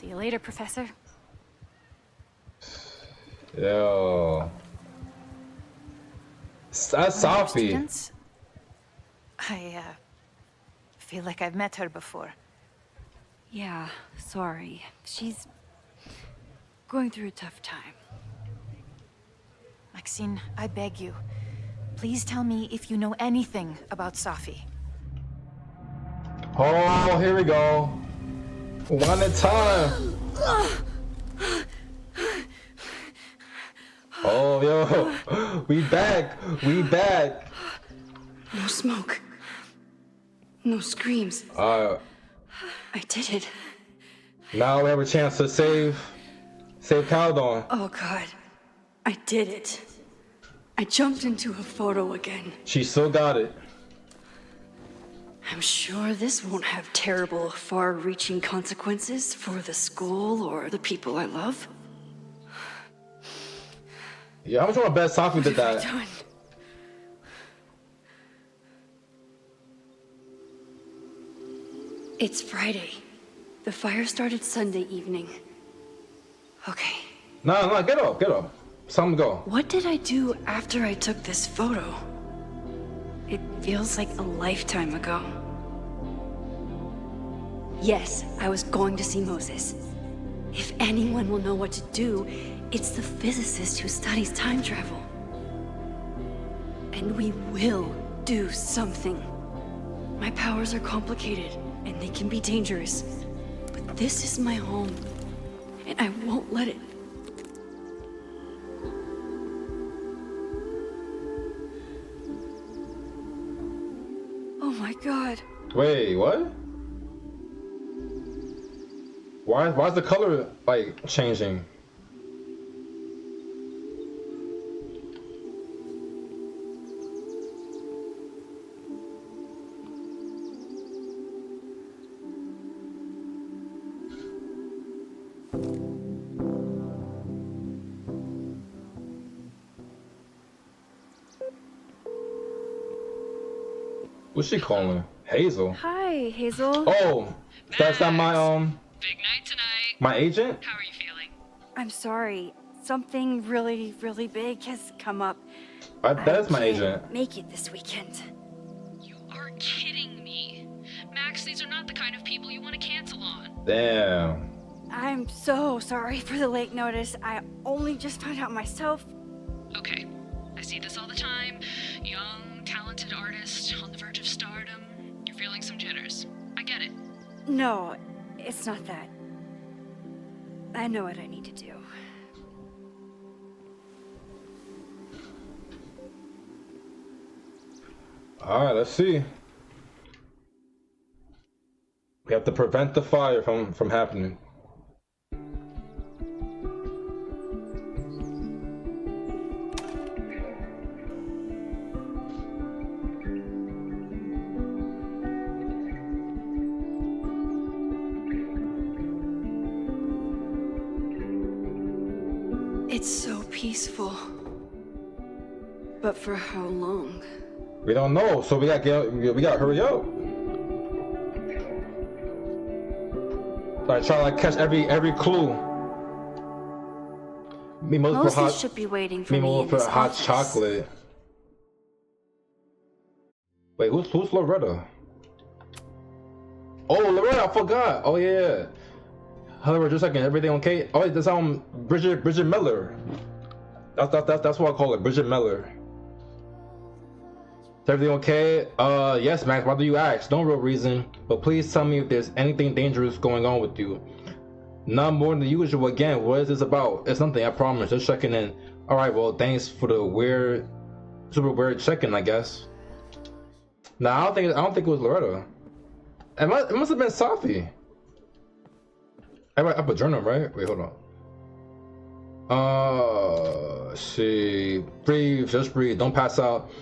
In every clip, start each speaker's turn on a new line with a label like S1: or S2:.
S1: See you later, Professor.
S2: Yo. That's
S1: One of your
S2: Safi.
S1: students? I feel like I've met her before.
S3: Yeah, sorry. She's going through a tough time.
S1: Maxine, I beg you. Please tell me if you know anything about Safi.
S2: Oh, here we go. One at a time. Oh, yo. We back. We back.
S3: No smoke. No screams. I did it.
S2: Now we have a chance to save Caldon.
S3: Oh God. I did it. I jumped into a photo again.
S2: She still got it.
S3: I'm sure this won't have terrible, far-reaching consequences for the school or the people I love.
S2: Yeah, I'm trying to bet Safi did that.
S3: What have I done? It's Friday. The fire started Sunday evening. Okay.
S2: No, get up, get up. It's time to go.
S3: What did I do after I took this photo? It feels like a lifetime ago. Yes, I was going to see Moses. If anyone will know what to do, it's the physicist who studies time travel. And we will do something. My powers are complicated, and they can be dangerous. But this is my home, and I won't let it. Oh my God.
S2: Wait, what? Why is the color like changing? What's she calling? Hazel.
S3: Hi, Hazel.
S2: Oh, that's not my
S4: Big night tonight.
S2: my agent?
S4: How are you feeling?
S3: I'm sorry. Something really, really big has come up.
S2: That's my
S3: I can't
S2: agent.
S3: make it this weekend.
S4: You are kidding me. Max, these are not the kind of people you want to cancel on.
S2: Damn.
S3: I'm so sorry for the late notice. I only just found out myself.
S4: Okay, I see this all the time. Young, talented artist on the verge of stardom. You're feeling some jitters. I get it.
S3: No, it's not that. I know what I need to do.
S2: Alright, let's see. We have to prevent the fire from happening.
S3: It's so peaceful. But for how long?
S2: We don't know, so we gotta hurry up. Like try to like catch every clue.
S3: Moses should be waiting for me in
S2: for
S3: his
S2: hot
S3: office.
S2: chocolate. Wait, who's Loretta? Oh, Loretta, I forgot. Oh yeah. Hello, just a second. Everything okay? Oh, that's Bridget Miller. That's what I call it, Bridget Miller. Is everything okay? Yes, Max. Why do you ask? No real reason, but please tell me if there's anything dangerous going on with you. Not more than usual. Again, what is this about? It's nothing. I promise. Just checking in. All right. Well, thanks for the super weird check-in, I guess. Nah, I don't think it was Loretta. It must have been Safi. I have a journal, right? Wait, hold on. See, breathe, just breathe. Don't pass out.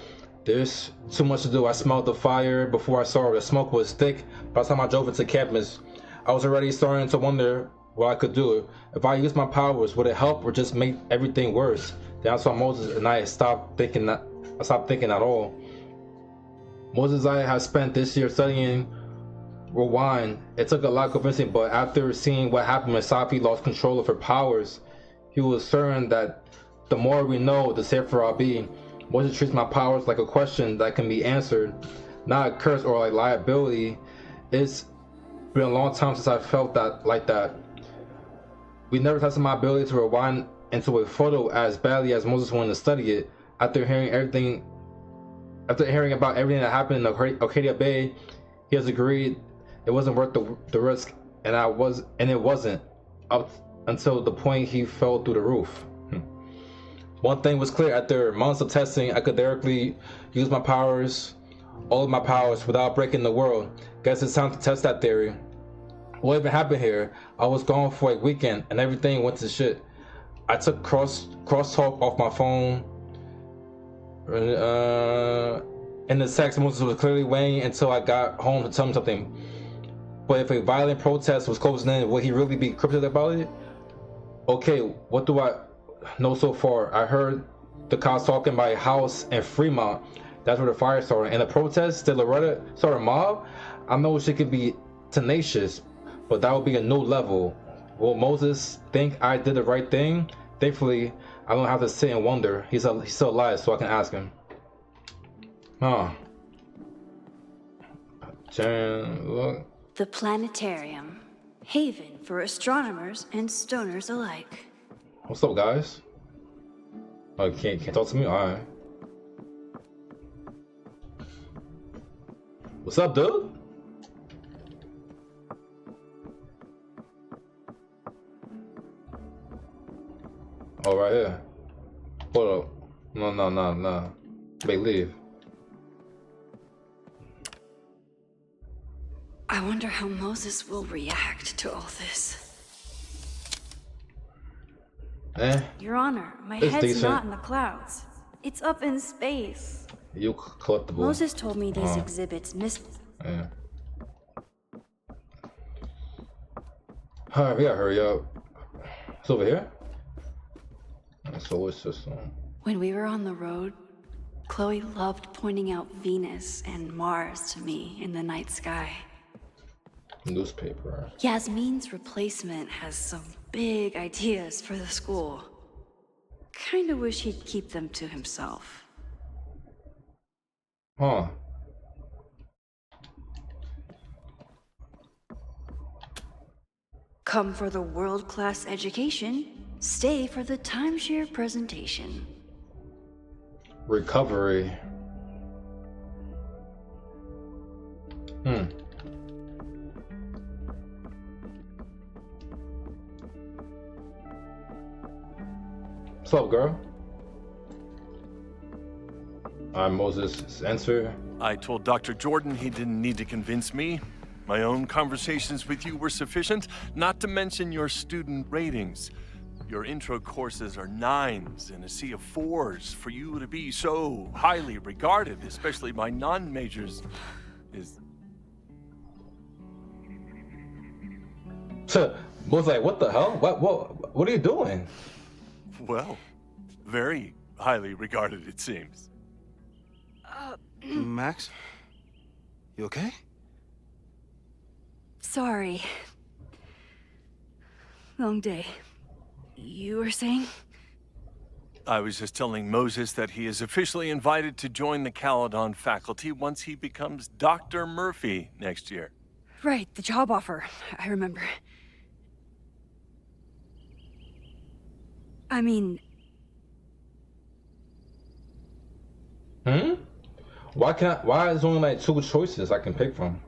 S2: There's too much to do. I smelled the fire before I saw it. The smoke was thick. By the time I drove into campus, I was already starting to wonder what I could do. If I used my powers, would it help or just make everything worse? Then I saw Moses and I stopped thinking at all. Moses and I have spent this year studying rewind. It took a lot of convincing, but after seeing what happened when Safi lost control of her powers, he was certain that the more we know, the safer I'll be. Moses treats my powers like a question that can be answered, not a curse or like liability. It's been a long time since I felt that like that. We never tested my ability to rewind into a photo as badly as Moses wanted to study it. After hearing about everything that happened in Arcadia Bay, he has agreed it wasn't worth the risk, and it wasn't up until the point he fell through the roof. One thing was clear: after months of testing, I could directly use all of my powers, without breaking the world. Guess it's time to test that theory. What even happened here? I was gone for a weekend, and everything went to shit. I took crosstalk off my phone. In the text, Moses was clearly waiting until I got home to tell me something. But if a violent protest was closing in, would he really be cryptic about it? Okay, what do I know so far? I heard the cops talking about a house in Fremont. That's where the fire started. And the protest, did Loretta start a mob? I know she could be tenacious, but that would be a new level. Will Moses think I did the right thing? Thankfully, I don't have to sit and wonder. He's still alive, so I can ask him. Huh. Look.
S3: The planetarium, haven for astronomers and stoners alike.
S2: What's up, guys? Oh, can't talk to me? Alright. What's up, dude? Oh, right here. Hold up. No. Wait, leave.
S3: I wonder how Moses will react to all this.
S5: Your Honor, my
S2: It's
S5: head's
S2: decent.
S5: not in the clouds. It's up in space.
S2: You collectible.
S5: Moses told me these exhibits
S2: Yeah. Alright, we gotta hurry up. It's over here? Solar system.
S3: When we were on the road, Chloe loved pointing out Venus and Mars to me in the night sky.
S2: Newspaper.
S3: Yasmin's replacement has some big ideas for the school. Kinda wish he'd keep them to himself.
S2: Huh.
S3: Come for the world-class education, stay for the timeshare presentation.
S2: Recovery. What's up, girl? I'm Moses' answer.
S6: I told Dr. Jordan he didn't need to convince me. My own conversations with you were sufficient, not to mention your student ratings. Your intro courses are 9s in a sea of 4s. For you to be so highly regarded, especially by non-majors, is...
S2: Was like, what the hell? What are you doing?
S6: well, very highly regarded, it seems.
S7: Max? You okay?
S3: Sorry. Long day. You were saying?
S6: I was just telling Moses that he is officially invited to join the Caledon faculty once he becomes Dr. Murphy next year.
S3: Right, the job offer. I remember. I mean...
S2: Why is there only like 2 choices I can pick from?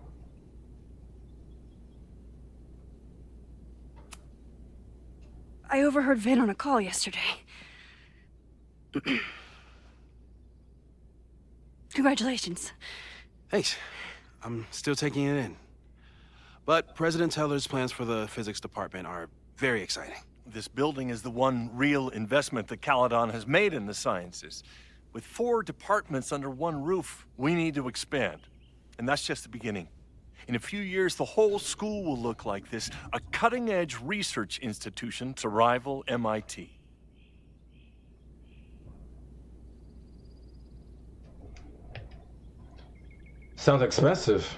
S3: I overheard Vin on a call yesterday. Congratulations.
S7: Thanks. I'm still taking it in. But President Teller's plans for the physics department are very exciting.
S6: This building is the one real investment that Caledon has made in the sciences. With 4 departments under one roof, we need to expand. And that's just the beginning. In a few years, the whole school will look like this, a cutting-edge research institution to rival MIT.
S2: Sounds expensive.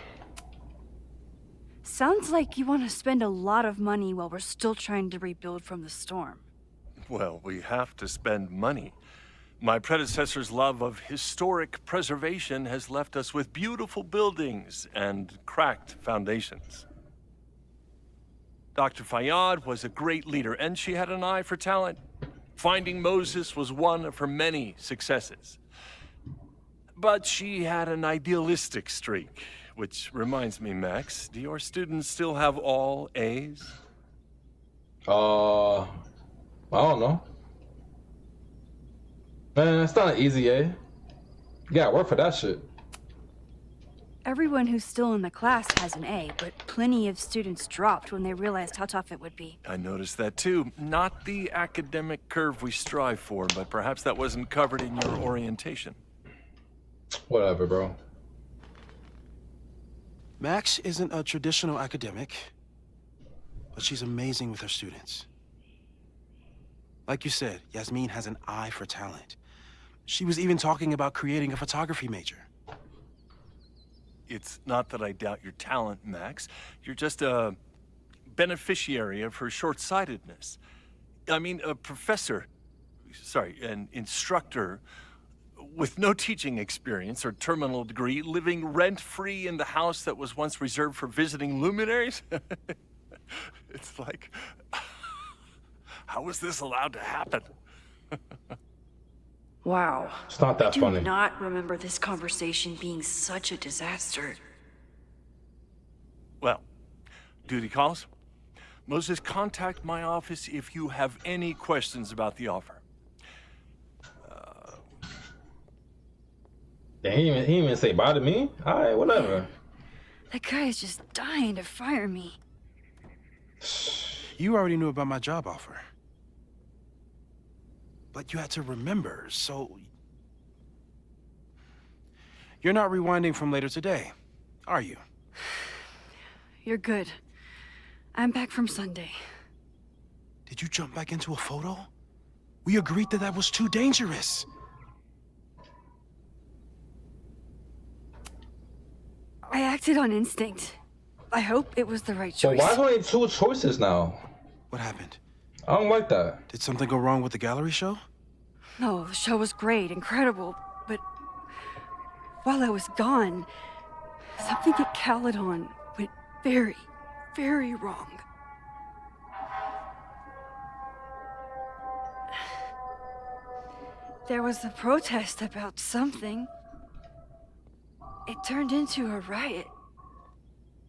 S5: Sounds like you want to spend a lot of money while we're still trying to rebuild from the storm.
S6: Well, we have to spend money. My predecessor's love of historic preservation has left us with beautiful buildings and cracked foundations. Dr. Fayyad was a great leader, and she had an eye for talent. Finding Moses was one of her many successes. But she had an idealistic streak, which reminds me, Max, do your students still have all A's?
S2: I don't know. Man, it's not an easy A. You gotta work for that shit.
S5: Everyone who's still in the class has an A, but plenty of students dropped when they realized how tough it would be.
S6: I noticed that too. Not the academic curve we strive for, but perhaps that wasn't covered in your orientation.
S2: Whatever, bro.
S7: Max isn't a traditional academic, but she's amazing with her students. Like you said, Yasmin has an eye for talent. She was even talking about creating a photography major.
S6: It's not that I doubt your talent, Max. You're just a beneficiary of her short-sightedness. I mean, an instructor with no teaching experience or terminal degree, living rent-free in the house that was once reserved for visiting luminaries? It's like, how was this allowed to happen?
S3: Wow.
S2: It's not that
S3: I do
S2: funny.
S3: not remember this conversation being such a disaster.
S6: Well, duty calls. Moses, contact my office if you have any questions about the offer.
S2: Yeah, he didn't even say bye to me. All right, whatever.
S5: That guy is just dying to fire me.
S7: You already knew about my job offer. But you had to remember, so... You're not rewinding from later today, are you?
S5: You're good. I'm back from Sunday.
S7: Did you jump back into a photo? We agreed that that was too dangerous.
S5: I acted on instinct. I hope it was the right
S2: So
S5: choice.
S2: why is only two choices now?
S7: What happened?
S2: I don't like that.
S7: Did something go wrong with the gallery show?
S5: No, the show was great, incredible, but while I was gone, something at Caledon went very, very wrong. There was a protest about something. It turned into a riot.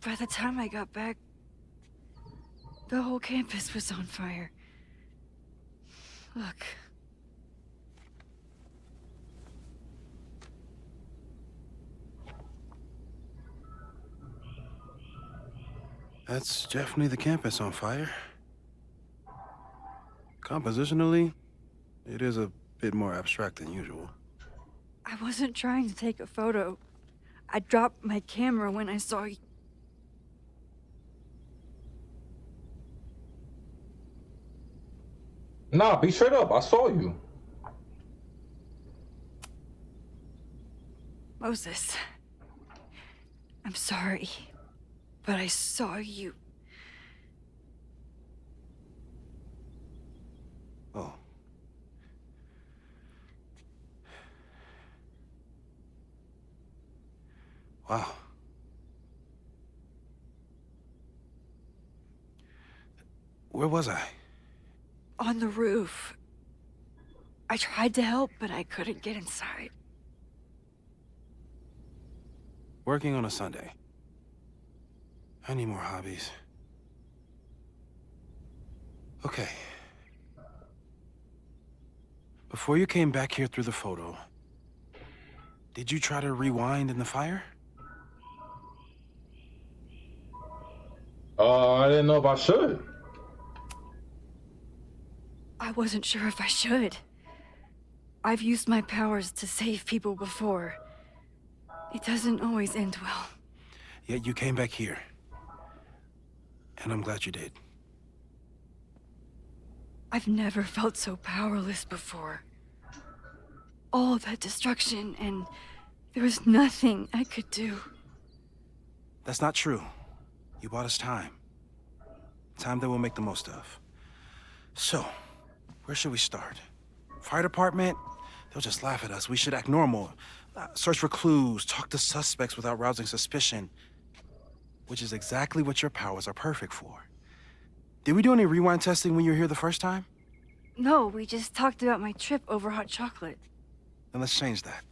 S5: By the time I got back, the whole campus was on fire. Look.
S7: That's definitely the campus on fire. Compositionally, it is a bit more abstract than usual.
S5: I wasn't trying to take a photo. I dropped my camera when I saw you.
S2: Nah, be straight up. I saw you.
S5: Moses. I'm sorry, but I saw you.
S7: Oh. Wow. Where was I?
S5: On the roof. I tried to help, but I couldn't get inside.
S7: Working on a Sunday. I need more hobbies. Okay. Before you came back here through the photo, did you try to rewind in the fire?
S2: I didn't know if I should.
S5: I wasn't sure if I should. I've used my powers to save people before. It doesn't always end well.
S7: Yet you came back here. And I'm glad you did.
S5: I've never felt so powerless before. All that destruction, and there was nothing I could do.
S7: That's not true. You bought us time. Time that we'll make the most of. So, where should we start? Fire department? They'll just laugh at us. We should act normal. Search for clues, talk to suspects without rousing suspicion. Which is exactly what your powers are perfect for. Did we do any rewind testing when you were here the first time?
S5: No, we just talked about my trip over hot chocolate.
S7: Then let's change that.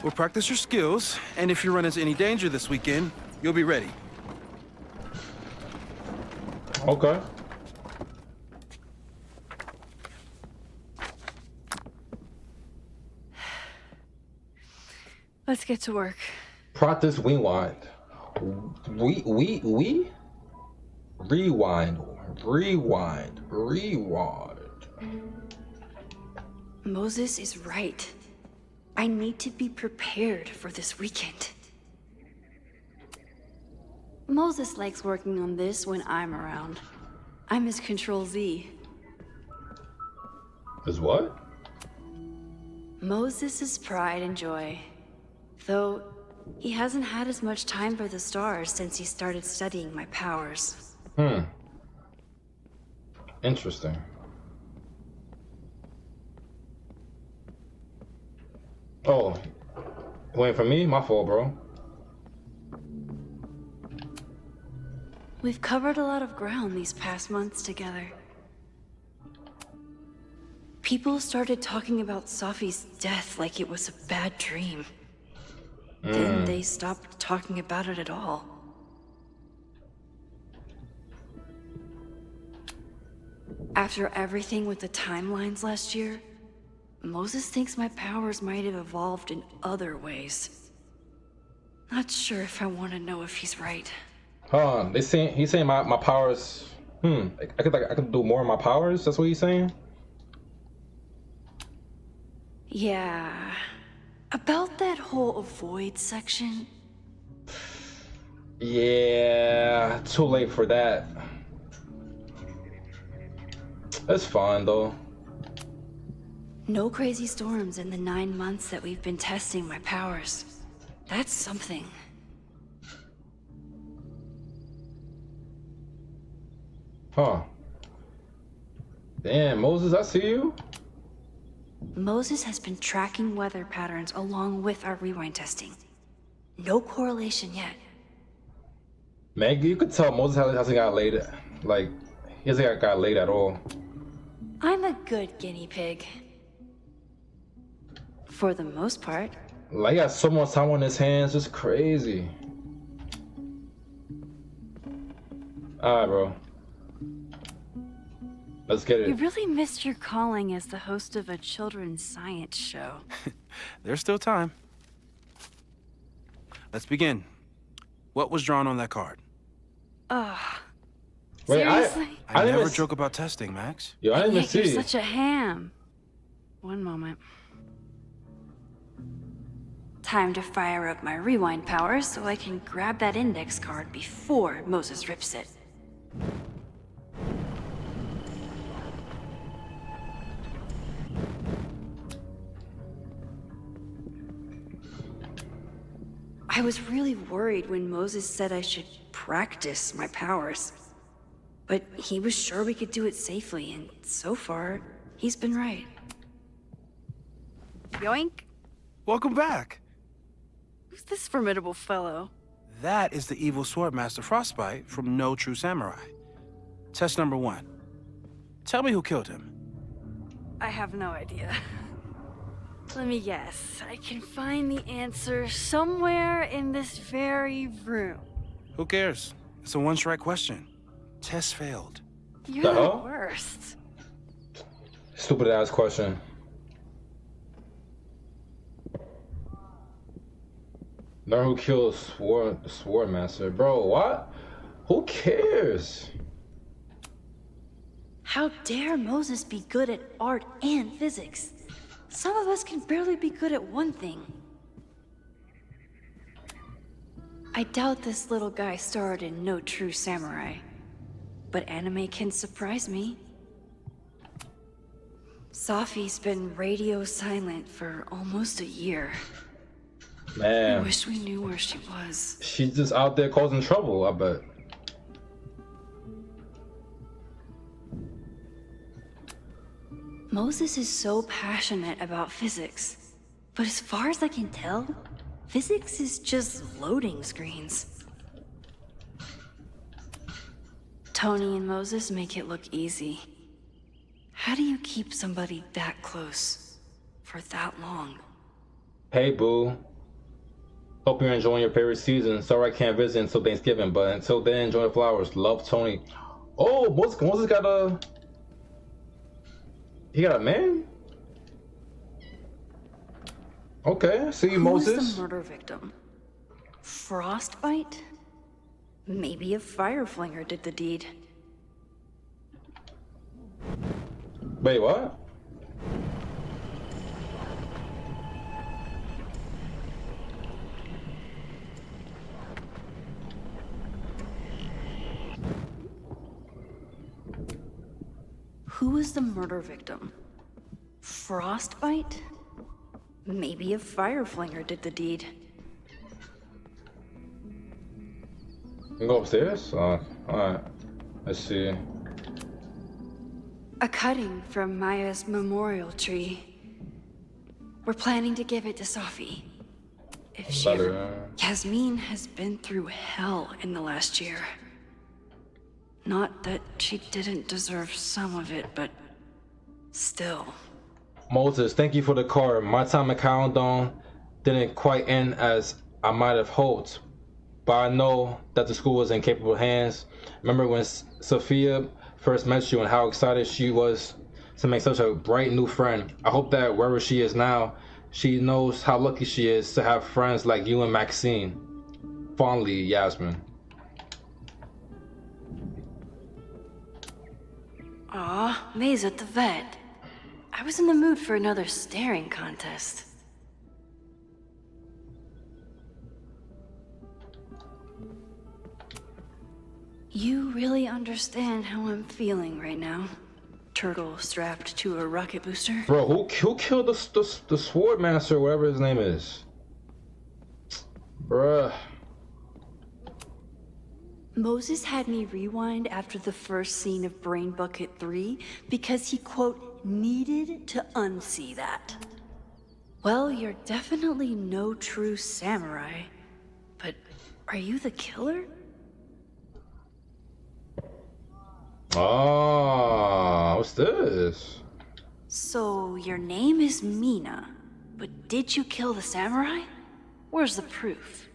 S7: We'll practice your skills, and if you run into any danger this weekend, you'll be ready.
S2: Okay.
S5: Let's get to work.
S2: Practice rewind. Rewind.
S3: Moses is right. I need to be prepared for this weekend. Moses likes working on this when I'm around. I'm his Control Z.
S2: Is what?
S3: Moses' pride and joy. Though, he hasn't had as much time for the stars since he started studying my powers.
S2: Interesting. Oh, waiting for me? My fault, bro.
S3: We've covered a lot of ground these past months together. People started talking about Safi's death like it was a bad dream. Then they stopped talking about it at all. After everything with the timelines last year, Moses thinks my powers might have evolved in other ways. Not sure if I want to know if he's right.
S2: Huh? He's saying my powers. I could do more of my powers. That's what he's saying.
S3: Yeah. About that whole avoid section.
S2: Yeah, too late for that. That's fine though.
S3: No crazy storms in the 9 months that we've been testing my powers. That's something.
S2: Huh. Damn, Moses, I see you.
S3: Moses has been tracking weather patterns along with our rewind testing. No correlation yet.
S2: Man, you could tell Moses hasn't got laid. Like, he hasn't got laid at all.
S3: I'm a good guinea pig. For the most part.
S2: Like, he got so much time on his hands, just crazy. Alright, bro. Let's get it.
S5: You really missed your calling as the host of a children's science show.
S7: There's still time. Let's begin. What was drawn on that card?
S2: Wait,
S5: Seriously?
S7: I
S2: didn't
S7: never
S2: even
S7: joke about testing, Max.
S2: Yo, I didn't even
S5: Yet you're
S2: see.
S5: such a ham. One moment.
S3: Time to fire up my rewind powers so I can grab that index card before Moses rips it. I was really worried when Moses said I should practice my powers. But he was sure we could do it safely, and so far, he's been right.
S5: Yoink.
S7: Welcome back.
S5: Who's this formidable fellow?
S7: That is the evil Swordmaster Frostbite from No True Samurai. Test number 1. Tell me who killed him.
S5: I have no idea. Let me guess. I can find the answer somewhere in this very room.
S7: Who cares? It's a one-strike question. Test failed.
S5: You're
S2: The
S5: the
S2: hell?
S5: worst.
S2: Stupid ass question. Learn who killed Swordmaster. Bro, what? Who cares?
S3: How dare Moses be good at art and physics? Some of us can barely be good at one thing. I doubt this little guy starred in No True Samurai. But anime can surprise me. Safi's been radio silent for almost a year. I
S2: Man,
S3: wish we knew where she was.
S2: she's just out there causing trouble, I bet.
S3: Moses is so passionate about physics. But as far as I can tell, physics is just loading screens. Tony and Moses make it look easy. How do you keep somebody that close for that long?
S2: Hey, boo. Hope you're enjoying your favorite season. Sorry I can't visit until Thanksgiving, but until then, enjoy the flowers. Love, Tony. Oh, Moses got a... He got a man? Okay, see you,
S3: Who was
S2: Moses.
S3: the murder victim? Frostbite? Maybe a fire flinger did the deed.
S2: Wait, what?
S3: Who was the murder victim? Frostbite? Maybe a fire flinger did the deed.
S2: You can go upstairs? Alright. Let's see.
S3: A cutting from Maya's memorial tree. We're planning to give it to Safi. If she
S2: Better.
S3: Yasmin has been through hell in the last year. Not that she didn't deserve some of it, but still.
S2: Moses, thank you for the card. My time at Countdown didn't quite end as I might have hoped, but I know that the school was in capable hands. Remember when Sophia first met you and how excited she was to make such a bright new friend. I hope that wherever she is now, she knows how lucky she is to have friends like you and Maxine. Fondly, Yasmin.
S3: Aw, May's at the vet. I was in the mood for another staring contest. You really understand how I'm feeling right now? Turtle strapped to a rocket booster?
S2: Bro, who killed the sword master, whatever his name is? Bruh.
S3: Moses had me rewind after the first scene of Brain Bucket 3 because he, quote, needed to unsee that. Well, you're definitely no true samurai. But are you the killer?
S2: Ah, what's this?
S3: So, your name is Mina, but did you kill the samurai? Where's the proof?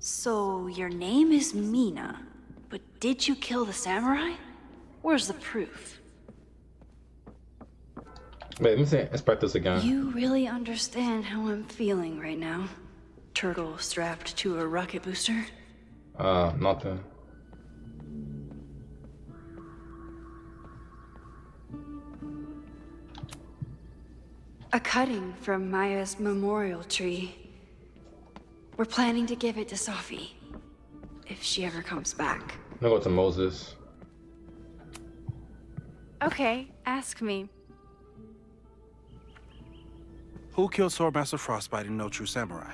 S3: So, your name is Mina, but did you kill the samurai? Where's the proof?
S2: Wait, let me see. Inspect this again.
S3: You really understand how I'm feeling right now? Turtle strapped to a rocket booster?
S2: Nothing.
S3: A cutting from Maya's memorial tree. We're planning to give it to Safi. If she ever comes back.
S2: I'm gonna go to Moses.
S5: Okay, ask me.
S7: Who killed Swordmaster Frostbite in No True Samurai?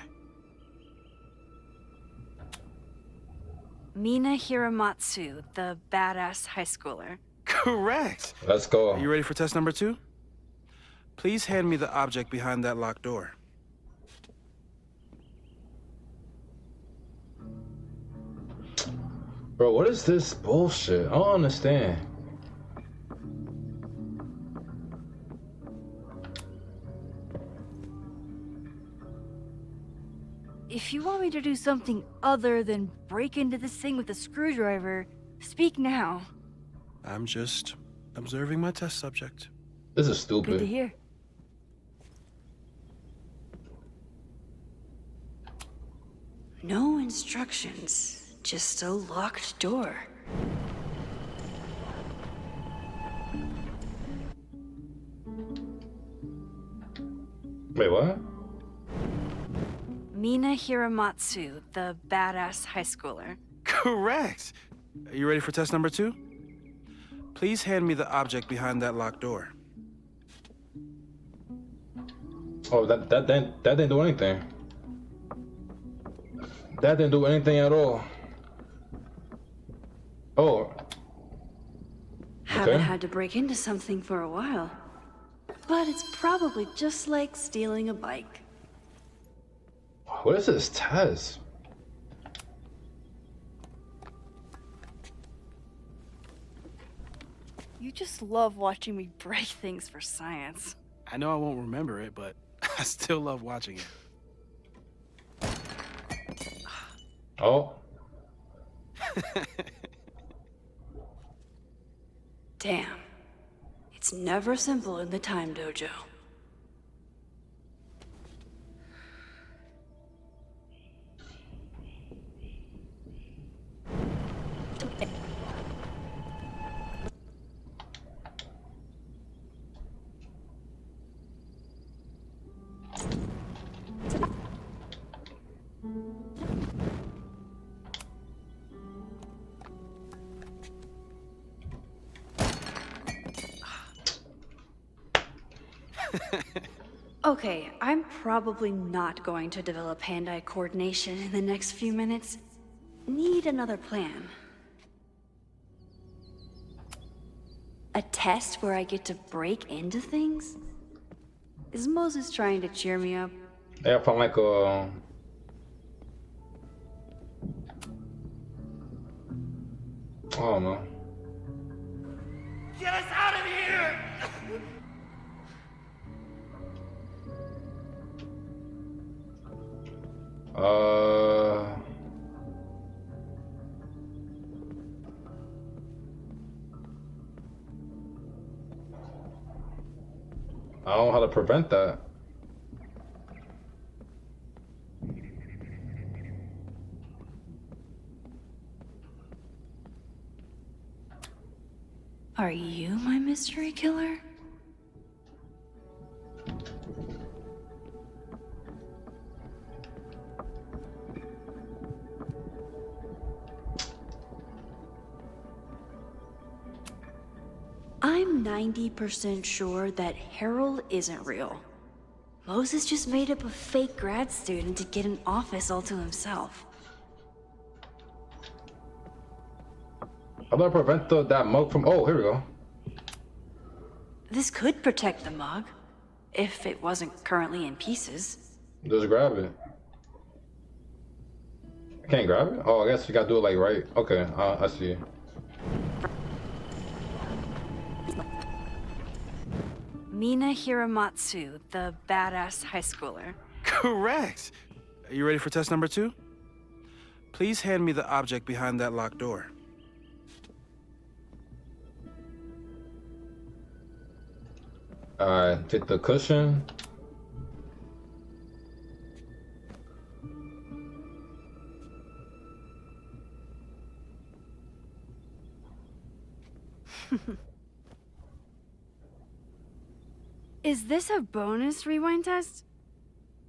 S5: Mina Hiramatsu, the badass high schooler.
S7: Correct.
S2: Let's go.
S7: Are you ready for test number 2? Please hand me the object behind that locked door.
S2: Bro, what is this bullshit? I don't understand.
S5: If you want me to do something other than break into this thing with a screwdriver, speak now.
S7: I'm just observing my test subject.
S2: This is
S5: Good
S2: stupid.
S5: to hear.
S3: No instructions, just a locked door.
S2: Wait, what?
S5: Mina Hiramatsu, the badass high schooler.
S7: Correct. Are you ready for test number 2? Please hand me the object behind that locked door.
S2: Oh, that didn't do anything. That didn't do anything at all. Oh.
S3: Haven't
S2: Okay.
S3: had to break into something for a while. But it's probably just like stealing a bike.
S2: What is this test?
S5: You just love watching me break things for science.
S7: I know I won't remember it, but I still love watching it.
S2: Oh.
S3: Damn. It's never simple in the time dojo. Okay, I'm probably not going to develop hand-eye coordination in the next few minutes. Need another plan. A test where I get to break into things? Is Moses trying to cheer me up?
S2: Yeah, I found like I don't know.
S8: Get us out of here!
S2: I don't know how to prevent that.
S3: Are you my mystery killer? I'm 90% sure that Harold isn't real. Moses just made up a fake grad student to get an office all to himself.
S2: How do I prevent that mug from? Oh, here we go.
S3: This could protect the mug, if it wasn't currently in pieces.
S2: Just grab it. I can't grab it? Oh, I guess you gotta do it like right. Okay, I see.
S5: Mina Hiramatsu, the badass high schooler.
S7: Correct. Are you ready for test number 2? Please hand me the object behind that locked door.
S2: Alright, take the cushion.
S5: Is this a bonus rewind test?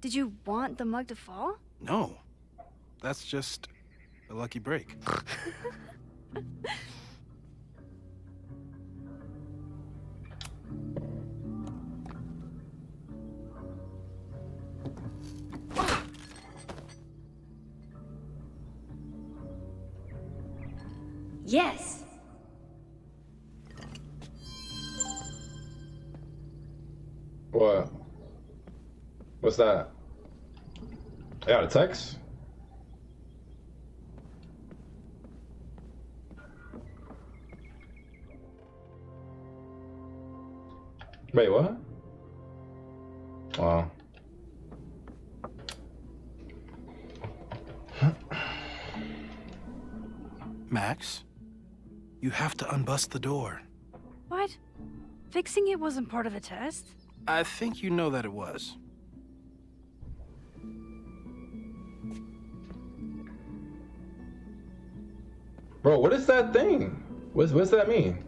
S5: Did you want the mug to fall?
S7: No. That's just a lucky break.
S3: Yes.
S2: What? What's that? I got a text? Wait, what? Wow.
S7: Max, you have to unbust the door.
S5: What? Fixing it wasn't part of the test?
S7: I think you know that it was.
S2: Bro, what is that thing? What's that mean?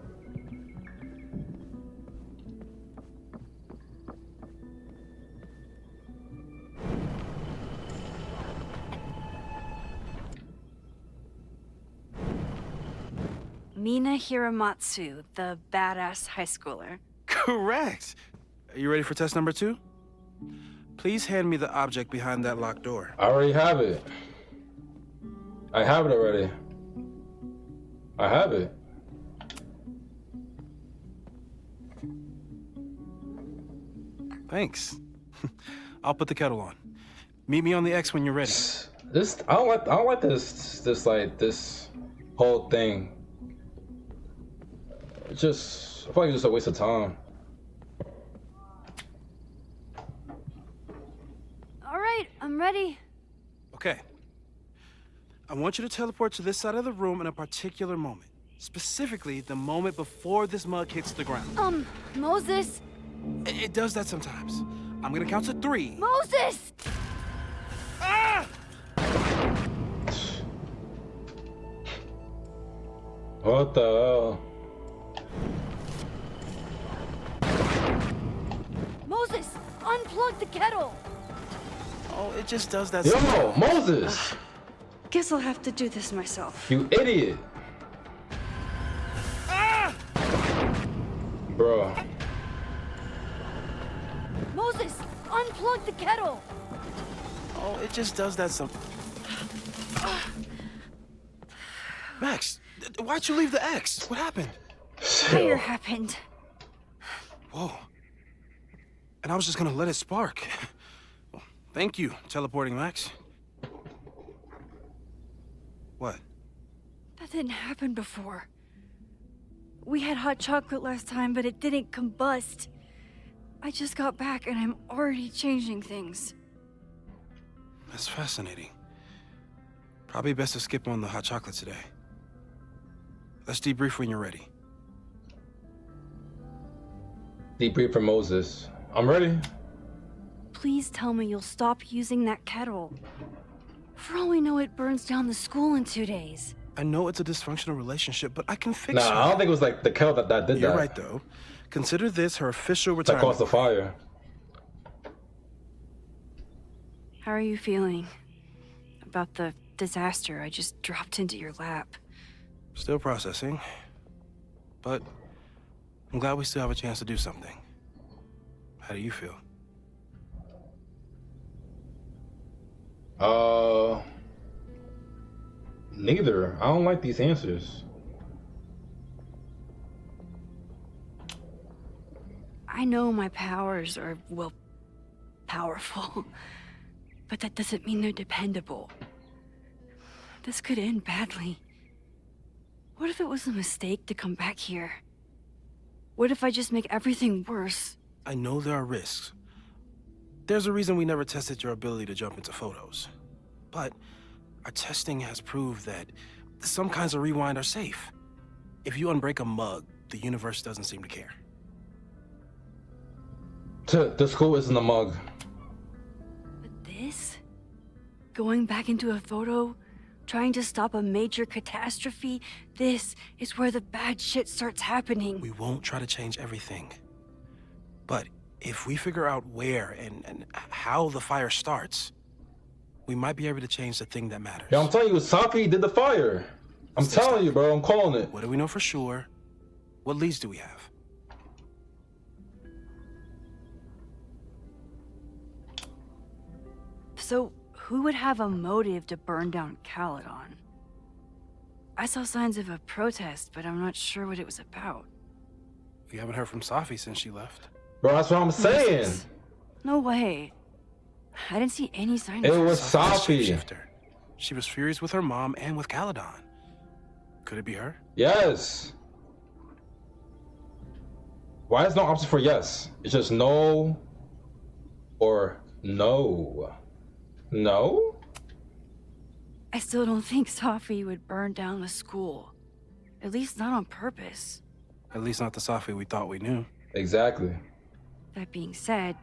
S5: Mina Hiramatsu, the badass high schooler.
S7: Correct. Are you ready for test number 2? Please hand me the object behind that locked door.
S2: I already have it. I have it already. I have it.
S7: Thanks. I'll put the kettle on. Meet me on the X when you're ready.
S2: This I don't like this whole thing. It's just I feel like it's just a waste of time.
S5: All right, I'm ready.
S7: Okay. I want you to teleport to this side of the room in a particular moment. Specifically, the moment before this mug hits the ground.
S5: Moses!
S7: It does that sometimes. I'm gonna count to 3.
S5: Moses!
S7: Ah!
S2: What the hell?
S5: Moses! Unplug the kettle!
S7: Oh, it just does that
S2: Yo,
S7: sometimes.
S2: Moses!
S3: Guess I'll have to do this myself.
S2: You idiot!
S7: Ah!
S2: Bro.
S5: Moses! Unplug the kettle!
S7: Oh, it just does that sometimes. Max, why'd you leave the X? What happened?
S5: Fire happened.
S7: Whoa. And I was just gonna let it spark. Well, thank you, teleporting Max. What?
S5: That didn't happen before. We had hot chocolate last time, but it didn't combust. I just got back and I'm already changing things.
S7: That's fascinating. Probably best to skip on the hot chocolate today. Let's debrief when you're ready.
S2: Debrief for Moses. I'm ready.
S5: Please tell me you'll stop using that kettle. For all we know, it burns down the school in 2 days.
S7: I know it's a dysfunctional relationship, but I can fix
S2: Nah,
S7: her.
S2: I don't think it was like the kettle that did
S7: You're
S2: that.
S7: right, though. Consider this her official
S2: That
S7: retirement.
S2: caused the fire.
S5: How are you feeling about the disaster I just dropped into your lap?
S7: Still processing. But I'm glad we still have a chance to do something. How do you feel?
S2: Neither. I don't like these answers.
S5: I know my powers are, well, powerful. But that doesn't mean they're dependable. This could end badly. What if it was a mistake to come back here? What if I just make everything worse?
S7: I know there are risks. There's a reason we never tested your ability to jump into photos. But our testing has proved that some kinds of rewind are safe. If you unbreak a mug, the universe doesn't seem to care.
S2: The school isn't a mug.
S5: But this? Going back into a photo? Trying to stop a major catastrophe? This is where the bad shit starts happening.
S7: We won't try to change everything. But if we figure out where and how the fire starts, we might be able to change the thing that matters.
S2: Yeah, I'm telling you, Safi did the fire. I'm telling you, bro. I'm calling it.
S7: What do we know for sure? What leads do we have?
S5: So, who would have a motive to burn down Caledon? I saw signs of a protest, but I'm not sure what it was about.
S7: We haven't heard from Safi since she left.
S2: Bro, that's what I'm saying.
S5: No way. I didn't see any signs
S2: It
S5: of
S2: was Safi.
S7: Shapeshifter. She was furious with her mom and with Caledon. Could it be her?
S2: Yes. Why is no option for yes? It's just no or no. No?
S5: I still don't think Safi would burn down the school. At least not on purpose.
S7: At least not the Safi we thought we knew.
S2: Exactly.
S5: That being said,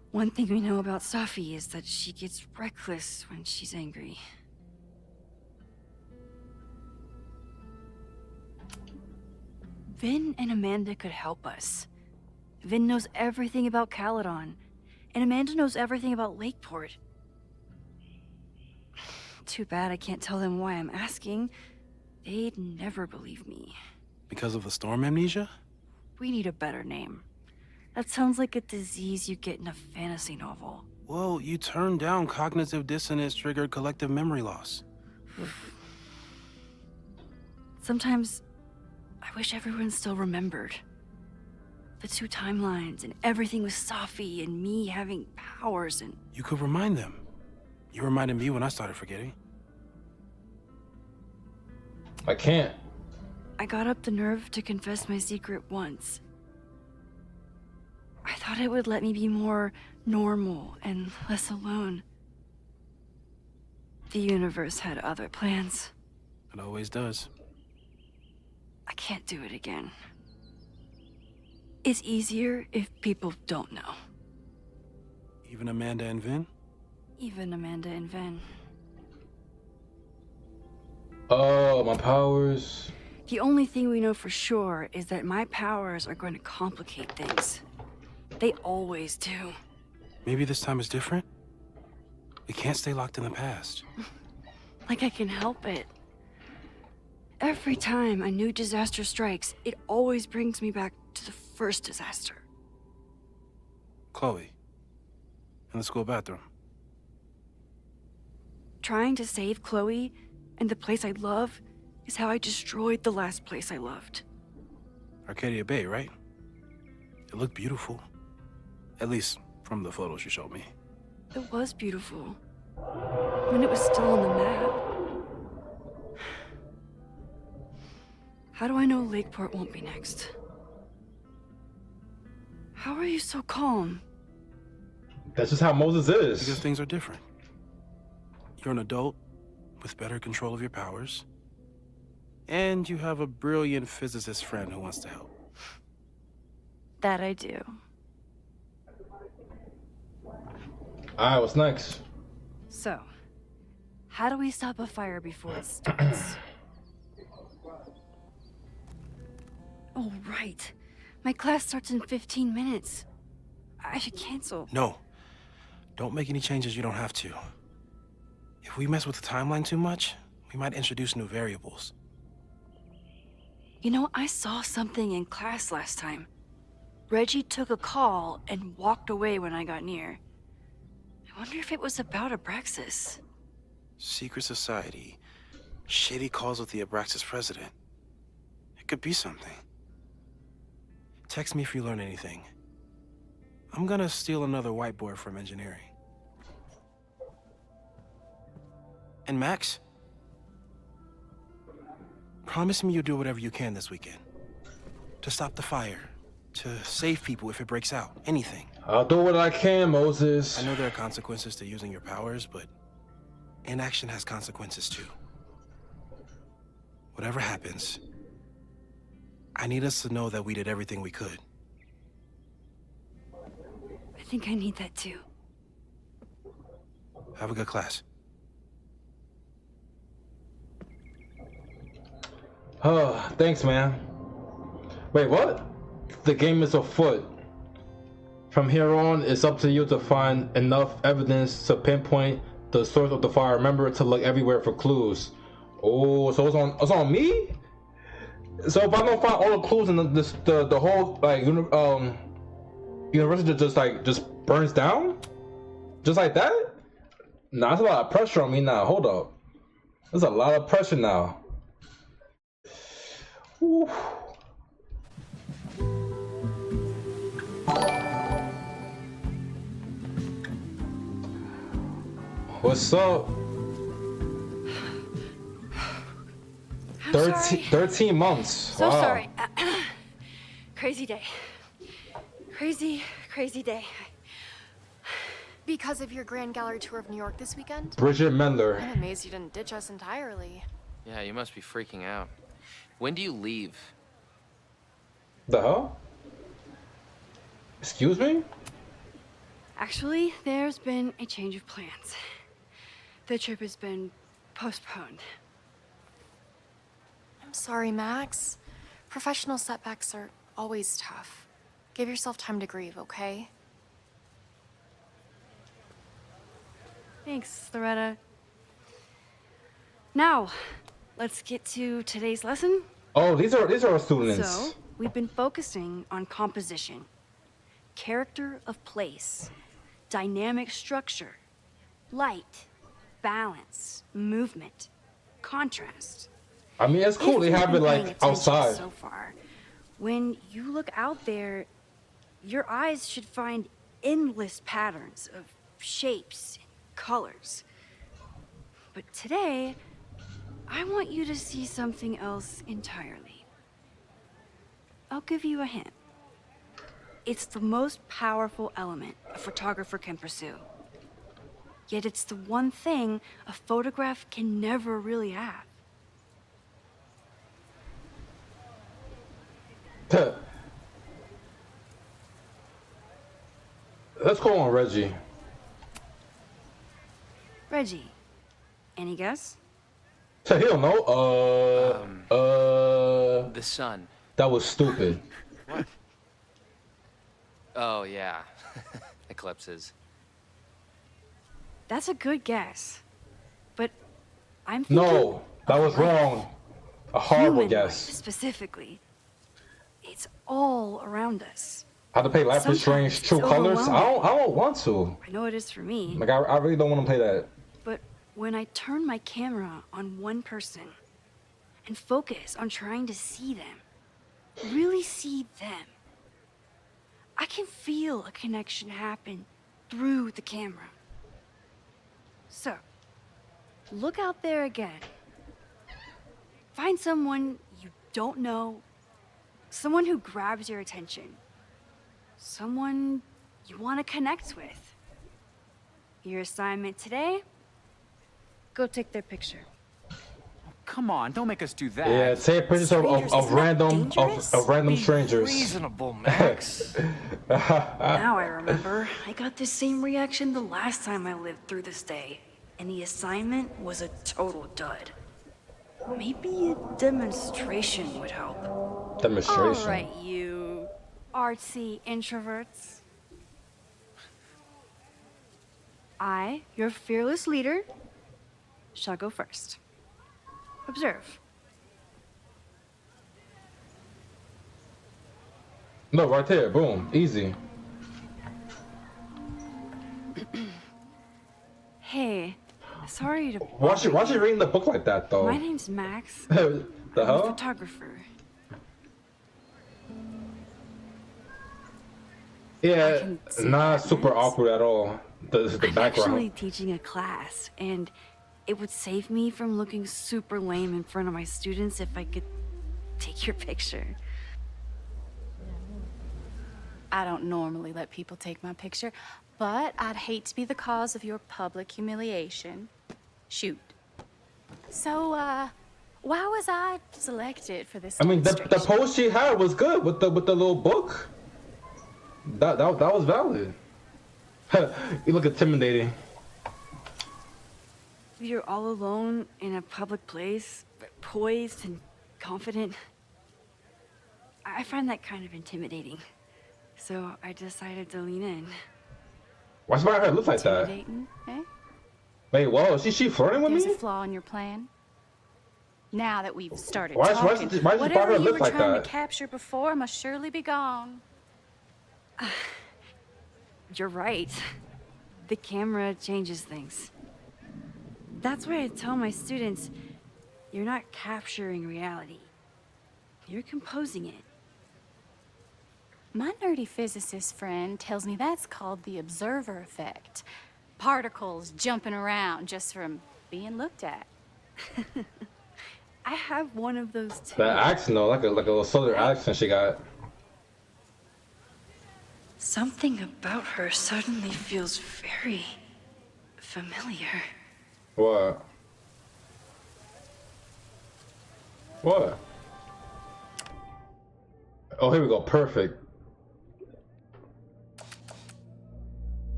S5: one thing we know about Safi is that she gets reckless when she's angry. Vin and Amanda could help us. Vin knows everything about Caledon, and Amanda knows everything about Lakeport. Too bad I can't tell them why I'm asking. They'd never believe me.
S7: Because of the storm amnesia?
S5: We need a better name. That sounds like a disease you get in a fantasy novel.
S7: Well, you turned down cognitive dissonance triggered collective memory loss.
S3: Sometimes I wish everyone still remembered. The two timelines and everything with Safi and me having powers and...
S7: You could remind them. You reminded me when I started forgetting.
S2: I can't.
S3: I got up the nerve to confess my secret once. I thought it would let me be more normal and less alone. The universe had other plans.
S7: It always does.
S3: I can't do it again. It's easier if people don't know.
S7: Even Amanda and Vin?
S3: Even Amanda and Ven.
S2: Oh, my powers.
S3: The only thing we know for sure is that my powers are going to complicate things. They always do.
S7: Maybe this time is different? We can't stay locked in the past.
S3: Like I can help it. Every time a new disaster strikes, it always brings me back to the first disaster.
S7: Chloe, in the school bathroom.
S3: Trying to save Chloe and the place I love is how I destroyed the last place I loved.
S7: Arcadia Bay, right? It looked beautiful. At least from the photos you showed me.
S3: It was beautiful. When it was still on the map. How do I know Lakeport won't be next? How are you so calm?
S2: That's just how Moses is.
S7: Because things are different. You're an adult with better control of your powers. And you have a brilliant physicist friend who wants to help.
S3: That I do.
S2: Alright, what's next?
S3: So, how do we stop a fire before it starts? Oh, right. My class starts in 15 minutes. I should cancel.
S7: No. Don't make any changes you don't have to. If we mess with the timeline too much, we might introduce new variables.
S3: You know, I saw something in class last time. Reggie took a call and walked away when I got near. I wonder if it was about Abraxas.
S7: Secret society. Shady calls with the Abraxas president. It could be something. Text me if you learn anything. I'm gonna steal another whiteboard from engineering. And Max? Promise me you'll do whatever you can this weekend. To stop the fire. To save people if it breaks out. Anything.
S2: I'll do what I can, Moses.
S7: I know there are consequences to using your powers, but inaction has consequences too. Whatever happens, I need us to know that we did everything we could.
S3: I think I need that too.
S7: Have a good class.
S2: Oh, thanks, man. Wait, what? The game is afoot. From here on, it's up to you to find enough evidence to pinpoint the source of the fire. Remember to look everywhere for clues. Oh, so it's on me? So if I don't find all the clues in the whole like university just burns down? Just like that? Nah, that's a lot of pressure on me now. Hold up. There's a lot of pressure now. Ooh. What's up? 13 months.
S3: So
S2: wow.
S3: sorry. Crazy day. Crazy day.
S1: Because of your Grand Gallery tour of New York this weekend?
S2: Bridget Mendler.
S1: I'm amazed you didn't ditch us entirely.
S8: Yeah, you must be freaking out. When do you leave?
S2: The hell? Excuse me?
S3: Actually, there's been a change of plans. The trip has been postponed.
S1: I'm sorry, Max. Professional setbacks are always tough. Give yourself time to grieve, okay?
S3: Thanks, Loretta. Now, let's get to today's lesson.
S2: Oh, these are our students.
S3: So, we've been focusing on composition, character of place, dynamic structure, light, balance, movement.
S5: contrast.
S2: I mean, it's cool.
S5: If
S2: They
S5: you've
S2: have
S5: been
S2: it
S5: paying
S2: like
S5: attention
S2: outside.
S5: so far, when you look out there, your eyes should find endless patterns of shapes and colors. But today, I want you to see something else entirely. I'll give you a hint. It's the most powerful element a photographer can pursue. Yet it's the one thing a photograph can never really have.
S2: Let's call on Reggie.
S5: Reggie, any guess?
S2: So he don't know.
S8: The sun.
S2: That was stupid.
S8: What? Oh, yeah. Eclipses.
S5: That's a good guess. But I'm thinking
S2: No, that was wrong. A horrible
S5: human life
S2: guess.
S5: specifically. It's all around us.
S2: How to play Life is
S5: Sometimes
S2: Strange True
S5: it's
S2: Colors? I
S5: overwhelming.
S2: don't want to.
S5: I know it is for me.
S2: Like I really don't want to play that.
S5: But when I turn my camera on one person and focus on trying to see them, really see them, I can feel a connection happen through the camera. So, look out there again. Find someone you don't know, someone who grabs your attention, someone you want to connect with. Your assignment today? Go take their picture.
S9: Come on, don't make us do that.
S2: Yeah, take pictures of random strangers.
S9: Reasonable, Max.
S3: Now I remember. I got the same reaction the last time I lived through this day. And the assignment was a total dud. Maybe a demonstration would help.
S2: Demonstration.
S5: All right, you artsy introverts. I, your fearless leader, shall go first. Observe.
S2: No, right there. Boom. Easy.
S5: Hey, sorry to
S2: Why she reading the book like that though?
S5: My name's Max.
S2: The
S5: I'm a
S2: hell?
S5: photographer.
S2: Yeah,
S5: can see
S2: not
S5: that,
S2: super
S5: Max.
S2: awkward at all. The
S5: I'm
S2: background.
S5: actually teaching a class, and it would save me from looking super lame in front of my students if I could take your picture.
S10: I don't normally let people take my picture, but I'd hate to be the cause of your public humiliation. Shoot. So, why was I selected for this
S2: I mean, the
S10: demonstration?
S2: post she had was good with the little book. That was valid. You look intimidating.
S5: You're all alone in a public place, poised and confident. I find that kind of intimidating. So I decided to lean in.
S2: Why's my hair look like that?
S10: Intimidating, eh?
S2: Wait, whoa, she flirting with
S10: There's
S2: me?
S10: a flaw in your plan. Now that we've started
S2: Why
S10: talking,
S2: does my
S10: whatever
S2: hair
S10: you
S2: look
S10: were
S2: like
S10: trying
S2: that?
S10: to capture before must surely be gone.
S5: You're right. The camera changes things. That's why I tell my students, you're not capturing reality. You're composing it.
S10: My nerdy physicist friend tells me that's called the observer effect. Particles jumping around just from being looked at.
S5: I have one of those too.
S2: That accent though, like a little southern accent she got.
S3: Something about her suddenly feels very familiar.
S2: What? What? Oh, here we go. Perfect.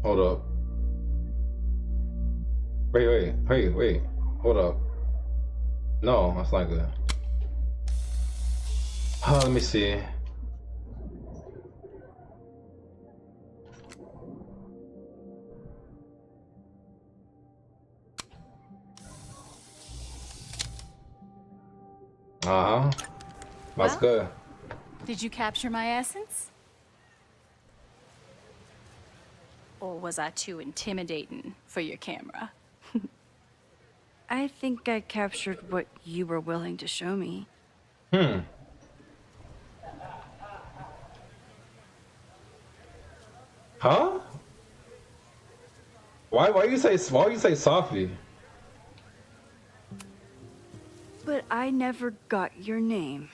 S2: Hold up. Wait. Hold up. No, that's not good. Oh, let me see. Uh-huh. That's
S10: Well,
S2: good.
S10: Did you capture my essence? Or was I too intimidating for your camera?
S5: I think I captured what you were willing to show me.
S2: Hmm. Huh? Why you say Safi?
S5: But I never got your name.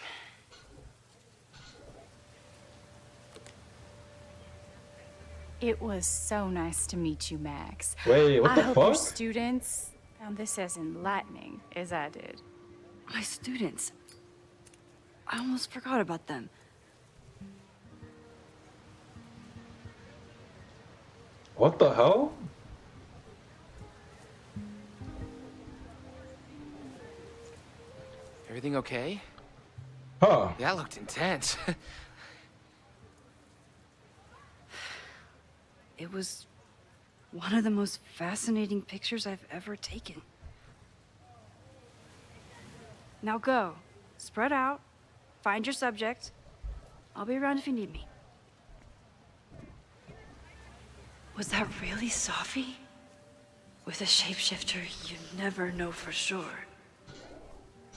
S10: It was so nice to meet you, Max.
S2: Wait, what the
S10: I hope your
S2: fuck?
S10: students found this as enlightening as I did.
S5: My students. I almost forgot about them.
S2: What the hell?
S8: Everything okay?
S2: Huh?
S8: That looked intense.
S5: It was one of the most fascinating pictures I've ever taken. Now go. Spread out. Find your subject. I'll be around if you need me. Was that really Safi? With a shapeshifter, you never know for sure.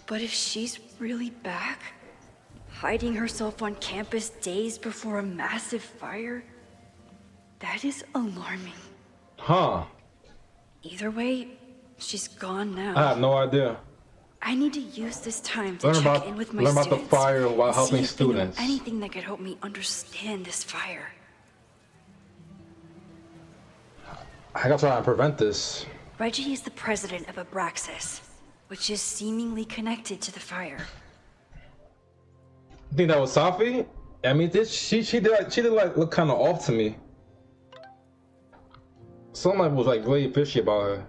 S5: But if she's really back, hiding herself on campus days before a massive fire, that is alarming.
S2: Huh?
S5: Either way, she's gone now.
S2: I have no idea.
S5: I need to use this time to
S2: Learn
S5: check
S2: about
S5: in with my
S2: learn about
S5: students
S2: the fire while
S5: and
S2: helping
S5: see if they know
S2: students.
S5: anything that could help me understand this fire.
S2: I gotta try and prevent this.
S5: Reggie is the president of Abraxas, which is seemingly connected to the fire.
S2: You think that was Safi? I mean, she did like look kind of off to me. Someone was like really fishy about her.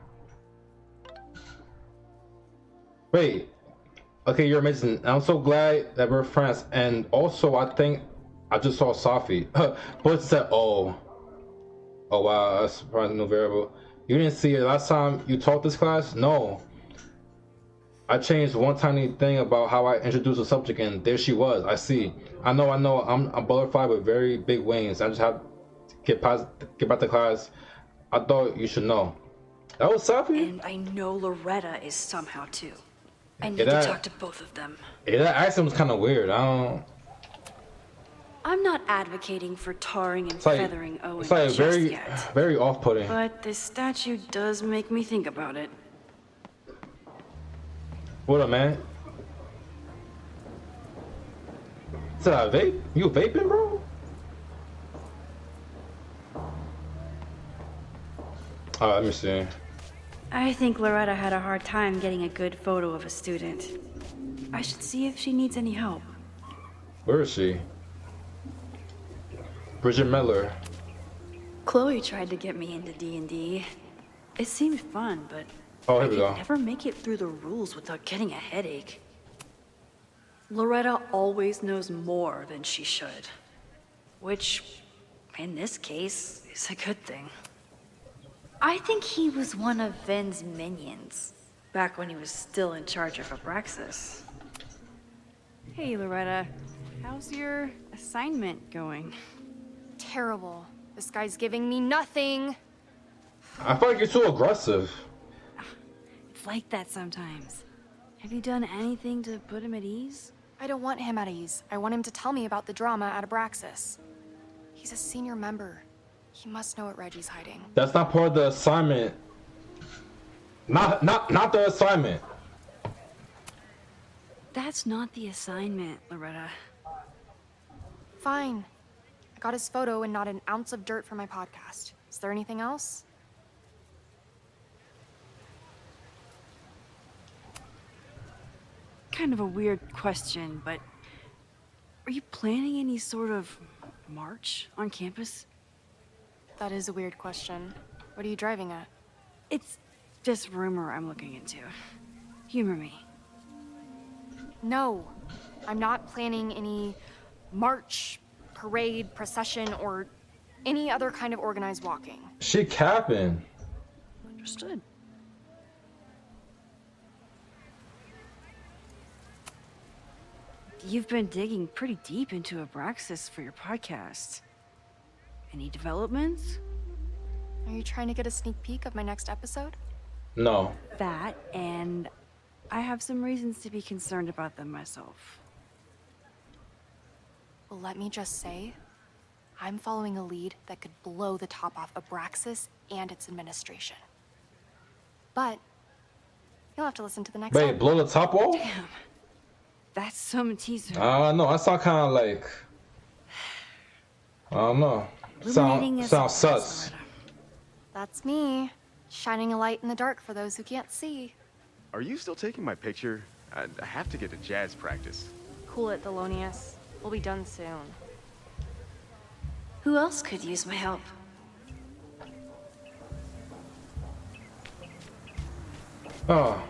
S2: Wait. Okay, you're amazing. I'm so glad that we're friends. And also, I think I just saw Safi. But it said, oh. Oh wow, that's probably a new variable. You didn't see it last time you taught this class? No. I changed one tiny thing about how I introduced the subject, and there she was. I see. I know. I'm a butterfly with very big wings. I just have to get back to class. I thought you should know. That was Safi?
S5: And I know Loretta is somehow too. I need
S2: Yeah,
S5: to
S2: that-
S5: talk to both of them.
S2: Yeah, that accent was kind of weird.
S5: I'm not advocating for tarring and
S2: It's like,
S5: feathering Owen
S2: it's like
S5: just
S2: very,
S5: yet.
S2: very off-putting.
S5: But this statue does make me think about it.
S2: What up, man? Is that a vape? You vaping, bro? Let me see.
S5: I think Loretta had a hard time getting a good photo of a student. I should see if she needs any help.
S2: Where is she? Bridget Miller.
S3: Chloe tried to get me into D&D. It seemed fun, but
S2: Oh,
S3: I
S2: here we
S3: could
S2: go.
S3: never make it through the rules without getting a headache. Loretta always knows more than she should. Which, in this case, is a good thing. I think he was one of Ven's minions, back when he was still in charge of Abraxas.
S5: Hey, Loretta. How's your assignment going?
S1: Terrible. This guy's giving me nothing.
S2: I feel like you're too aggressive.
S5: It's like that sometimes. Have you done anything to put him at ease?
S1: I don't want him at ease. I want him to tell me about the drama at Abraxas. He's a senior member. He must know what Reggie's hiding.
S2: That's not part of the assignment. Not the assignment.
S5: That's not the assignment, Loretta.
S1: Fine. I got his photo and not an ounce of dirt for my podcast. Is there anything else?
S5: Kind of a weird question, but are you planning any sort of march on campus?
S1: That is a weird question. What are you driving at?
S5: It's just rumor I'm looking into. Humor me.
S1: No, I'm not planning any march, parade, procession, or any other kind of organized walking.
S2: She capping.
S5: Understood. You've been digging pretty deep into Abraxas for your podcast. Any developments?
S1: Are you trying to get a sneak peek of my next episode?
S2: No.
S5: That, and I have some reasons to be concerned about them myself.
S1: Well, let me just say, I'm following a lead that could blow the top off Abraxas and its administration. But you'll have to listen to the next
S2: Wait,
S1: one.
S2: blow the top off?
S5: Damn. That's some teaser.
S2: No, I sound kind of like, I don't know.
S5: Illuminating us all,
S2: Sounds sus.
S5: Loretta.
S1: That's me, shining a light in the dark for those who can't see.
S11: Are you still taking my picture? I have to get to jazz practice.
S1: Cool it, Thelonious. We'll be done soon.
S3: Who else could use my help?
S2: Oh.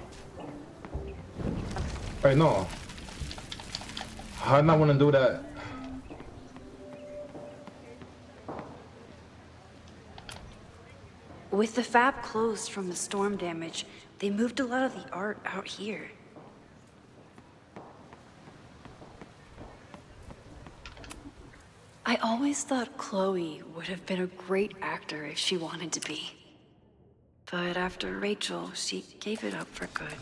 S2: Wait, no. I not want to do that.
S3: With the fab closed from the storm damage, they moved a lot of the art out here. I always thought Chloe would have been a great actor if she wanted to be. But after Rachel, she gave it up for good.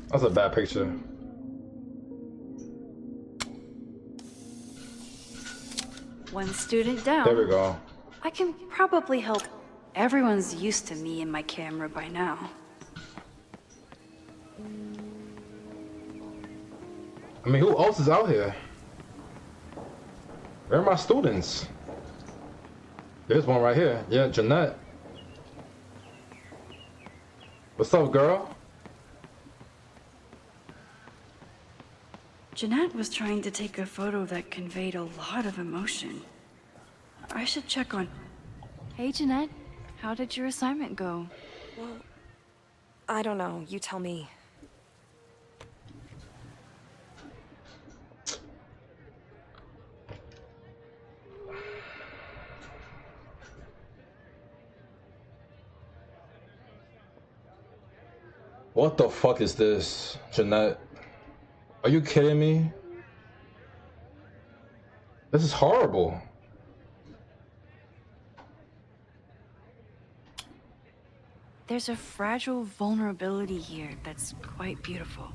S2: That's a bad picture.
S3: One student down.
S2: There we go.
S3: I can probably help. Everyone's used to me and my camera by now.
S2: I mean, who else is out here? Where are my students? There's one right here. Yeah, Jeanette. What's up, girl?
S3: Jeanette was trying to take a photo that conveyed a lot of emotion. I should check on...
S5: Hey, Jeanette. How did your assignment go?
S12: Well, I don't know. You tell me.
S2: What the fuck is this, Jeanette? Are you kidding me? This is horrible.
S5: There's a fragile vulnerability here that's quite beautiful.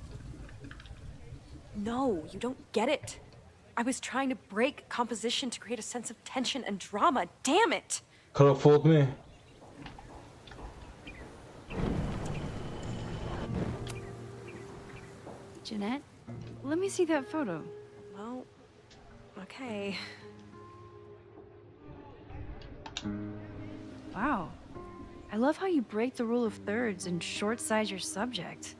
S12: No, you don't get it. I was trying to break composition to create a sense of tension and drama. Damn it!
S2: Could have fooled me.
S5: Jeanette, let me see that photo.
S12: Well, okay.
S5: Wow. I love how you break the rule of thirds and short-size your subject.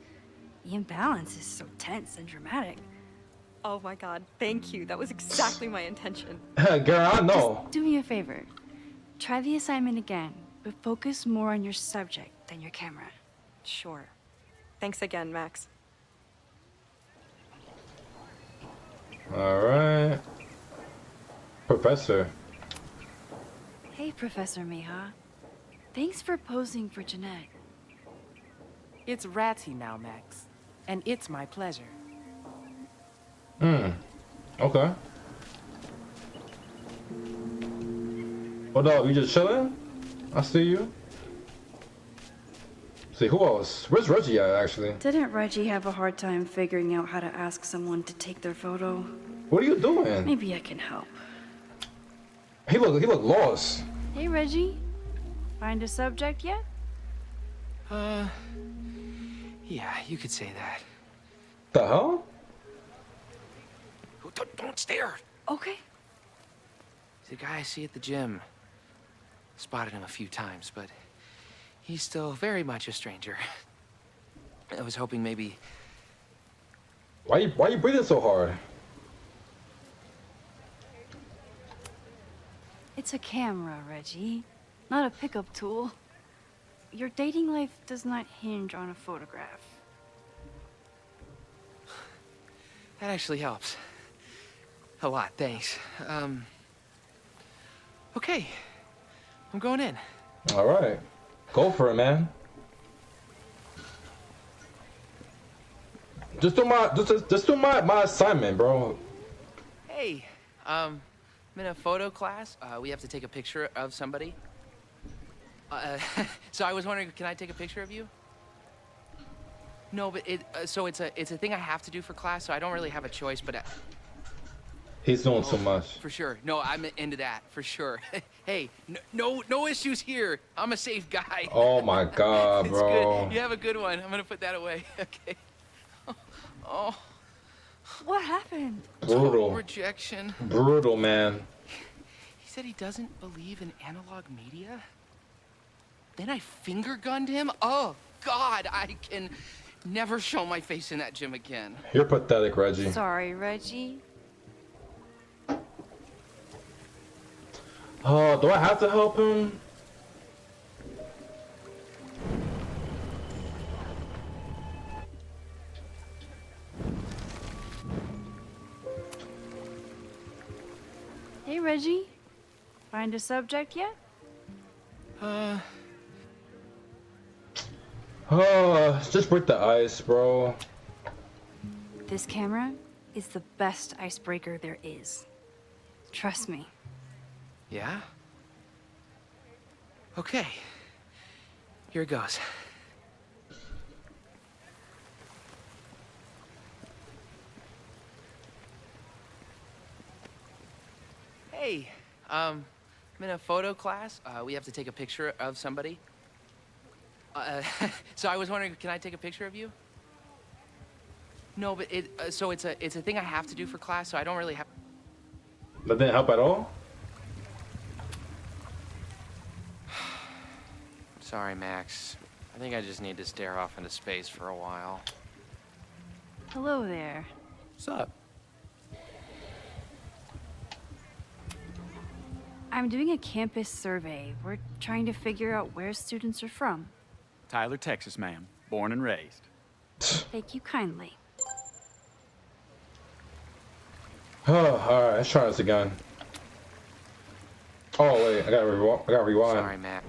S5: The imbalance is so tense and dramatic.
S12: Oh my god, thank you. That was exactly my intention.
S2: Girl, I know.
S5: Just do me a favor. Try the assignment again, but focus more on your subject than your camera.
S12: Sure. Thanks again, Max.
S2: Alright. Professor.
S5: Hey, Professor Miha. Thanks for posing for Jeanette.
S13: It's Ratty now, Max. And it's my pleasure.
S2: Okay. What up? You just chilling? I see you. See, who else? Where's Reggie at, actually?
S3: Didn't Reggie have a hard time figuring out how to ask someone to take their photo?
S2: What are you doing?
S3: Maybe I can help.
S2: He look lost.
S5: Hey, Reggie. Find a subject yet?
S9: Yeah, you could say that.
S2: The hell?
S9: Don't stare.
S5: Okay.
S8: He's a guy I see at the gym. Spotted him a few times, but he's still very much a stranger. I was hoping maybe...
S2: Why you breathing so hard?
S5: It's a camera, Reggie. Not a pickup tool. Your dating life does not hinge on a photograph.
S8: That actually helps. A lot, thanks. Okay. I'm going in.
S2: All right. Go for it, man. Just do my assignment, bro.
S8: Hey, I'm in a photo class. We have to take a picture of somebody. So I was wondering, can I take a picture of you? No, but so it's a thing I have to do for class, so I don't really have a choice, but
S2: He's doing too much.
S8: for sure. No, I'm into that, for sure. Hey, no issues here. I'm a safe guy.
S2: Oh my god,
S8: It's
S2: bro.
S8: good. You have a good one. I'm gonna put that away. Okay. Oh,
S5: What happened?
S8: total
S2: Brutal.
S8: rejection.
S2: Brutal, man.
S8: He said he doesn't believe in analog media. Then I finger gunned him? Oh, God, I can never show my face in that gym again.
S2: You're pathetic, Reggie.
S5: Sorry, Reggie.
S2: Oh, do I have to help him?
S5: Hey, Reggie. Find a subject yet?
S2: Oh, just break the ice, bro.
S5: This camera is the best icebreaker there is. Trust me.
S8: Yeah? Okay. Here it goes. Hey, I'm in a photo class. We have to take a picture of somebody. So I was wondering, can I take a picture of you? No, but so it's a thing I have to do for class, so I don't really have.
S2: That didn't help at all?
S8: Sorry, Max. I think I just need to stare off into space for a while.
S5: Hello there.
S9: What's up?
S5: I'm doing a campus survey. We're trying to figure out where students are from.
S9: Tyler, Texas, ma'am. Born and raised.
S5: Thank you kindly.
S2: Oh, alright, let's try this again. Oh, wait, I gotta rewind.
S8: Sorry, Max.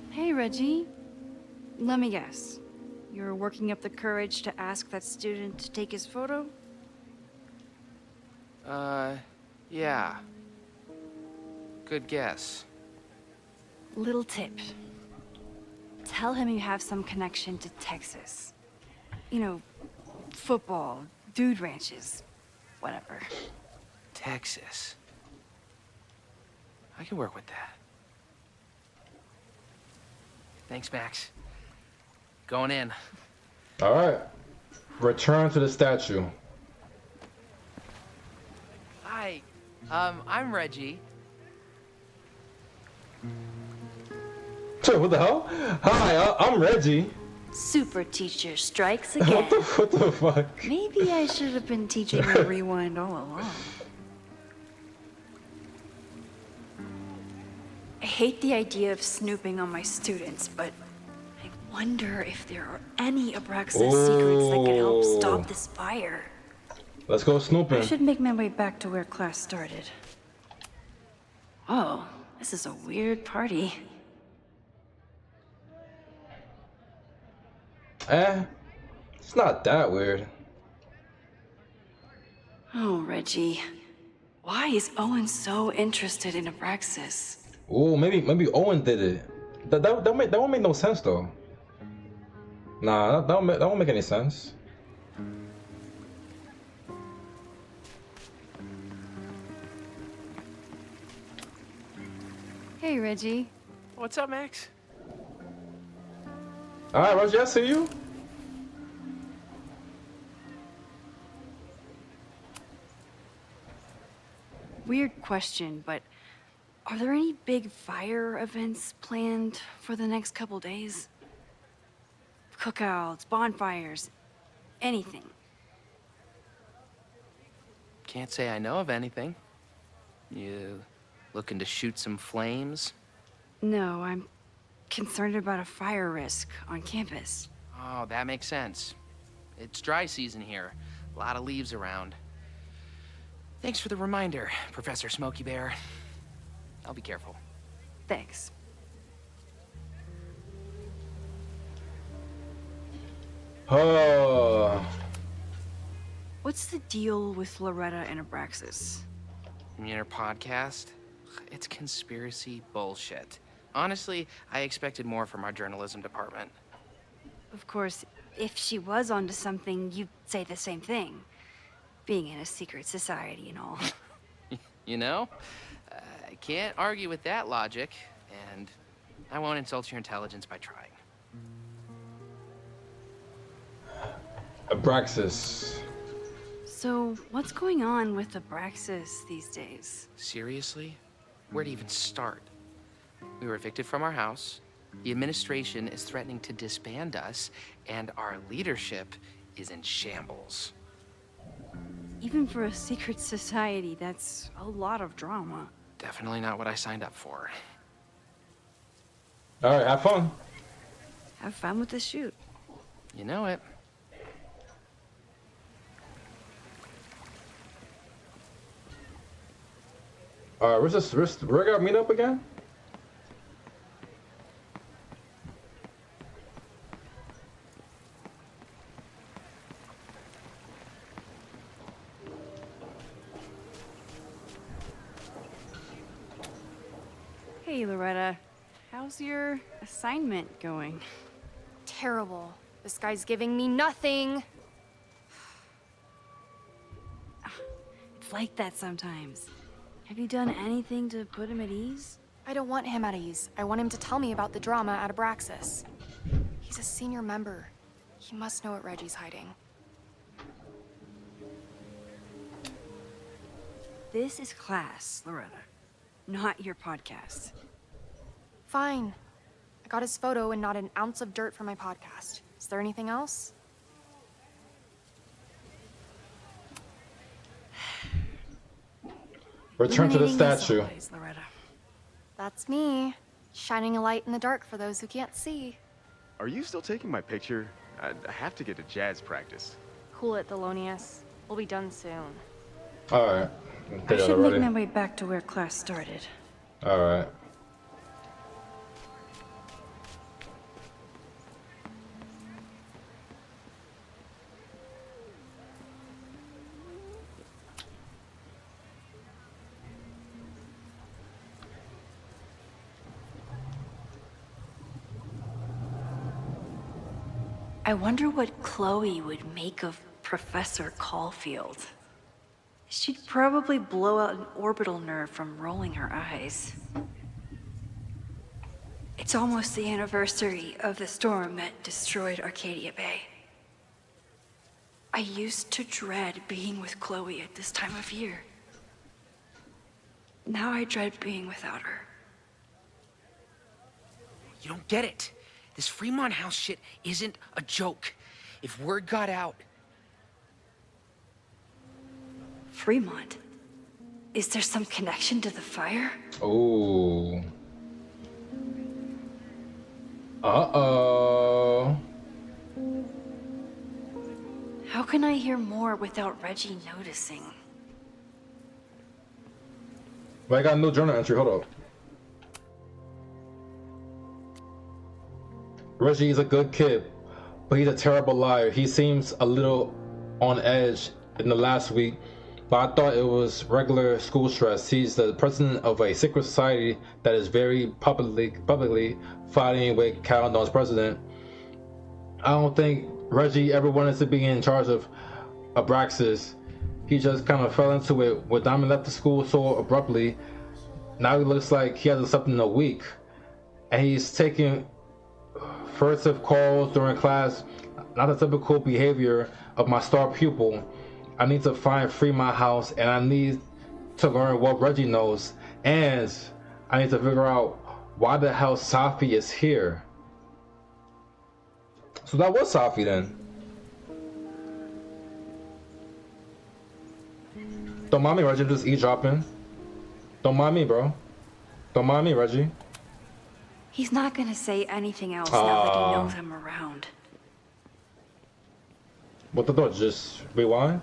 S5: Hey, Reggie. Let me guess. You're working up the courage to ask that student to take his photo?
S8: Yeah. Good guess.
S5: Little tip. Tell him you have some connection to Texas. You know, football, dude ranches, whatever.
S8: Texas. I can work with that. Thanks, Max. Going in.
S2: Alright. Return to the statue.
S8: Hi. I'm Reggie.
S2: What the hell? Hi, I'm Reggie.
S3: Super teacher strikes
S2: What
S3: again.
S2: what the fuck?
S3: Maybe I should have been teaching you rewind all along. I hate the idea of snooping on my students, but I wonder if there are any Abraxas secrets that can help stop this fire.
S2: Let's go snooping.
S3: I should make my way back to where class started. Oh, this is a weird party.
S2: It's not that weird.
S3: Oh, Reggie. Why is Owen so interested in Abraxas?
S2: Oh, maybe Owen did it. That won't make no sense though. Nah, that won't make any sense.
S5: Hey, Reggie.
S8: What's up, Max?
S2: Alright, Roger, I see you.
S5: Weird question, but are there any big fire events planned for the next couple days? Cookouts, bonfires, anything.
S8: Can't say I know of anything. You looking to shoot some flames?
S5: No, I'm concerned about a fire risk on campus.
S8: Oh, that makes sense. It's dry season here. A lot of leaves around. Thanks for the reminder, Professor Smokey Bear. I'll be careful.
S5: Thanks.
S2: Oh.
S5: What's the deal with Loretta and Abraxas?
S8: You mean her podcast? It's conspiracy bullshit. Honestly, I expected more from our journalism department.
S5: Of course, if she was onto something, you'd say the same thing. Being in a secret society and all.
S8: You know? I can't argue with that logic, and I won't insult your intelligence by trying.
S2: Abraxas.
S5: So, what's going on with Abraxas these days?
S8: Seriously? Where to even start? We were evicted from our house, the administration is threatening to disband us, and our leadership is in shambles.
S5: Even for a secret society, that's a lot of drama.
S8: Definitely not what I signed up for.
S2: Alright, have fun.
S5: Have fun with the shoot.
S8: You know it.
S2: Where's this? Where I gotta meet up again?
S5: Hey, Loretta. How's your assignment going?
S1: Terrible. This guy's giving me nothing.
S5: It's like that sometimes. Have you done anything to put him at ease?
S1: I don't want him at ease. I want him to tell me about the drama at Abraxas. He's a senior member. He must know what Reggie's hiding.
S5: This is class, Loretta. Not your podcast.
S1: Fine. I got his photo and not an ounce of dirt for my podcast. Is there anything else?
S2: Return to the statue.
S5: Always, Loretta.
S1: That's me. Shining a light in the dark for those who can't see.
S11: Are you still taking my picture? I have to get to jazz practice.
S1: Cool it, Thelonious. We'll be done soon.
S2: Alright.
S5: I should make my way back to where class started.
S2: Alright.
S3: I wonder what Chloe would make of Professor Caulfield. She'd probably blow out an orbital nerve from rolling her eyes. It's almost the anniversary of the storm that destroyed Arcadia Bay. I used to dread being with Chloe at this time of year. Now I dread being without her.
S8: You don't get it. This Fremont House shit isn't a joke. If word got out...
S3: Fremont? Is there some connection to the fire?
S2: Oh. Uh-oh.
S3: How can I hear more without Reggie noticing?
S2: Well, I got a new journal entry. Hold up. Reggie is a good kid, but he's a terrible liar. He seems a little on edge in the last week, but I thought it was regular school stress. He's the president of a secret society that is very publicly fighting with Cal as president. I don't think Reggie ever wanted to be in charge of Abraxas. He just kind of fell into it when Diamond left the school so abruptly. Now he looks like he hasn't slept in a week, and he's taking furtive calls during class. Not the typical behavior of my star pupil. I need to find Fremont House, and I need to learn what Reggie knows, and I need to figure out why the hell Safi is here. So that was Safi then. Don't mind me, Reggie, just eavesdropping. Don't mind me, bro. Don't mind me, Reggie.
S3: He's not gonna say anything else now that he knows I'm around.
S2: What the thought? Just rewind?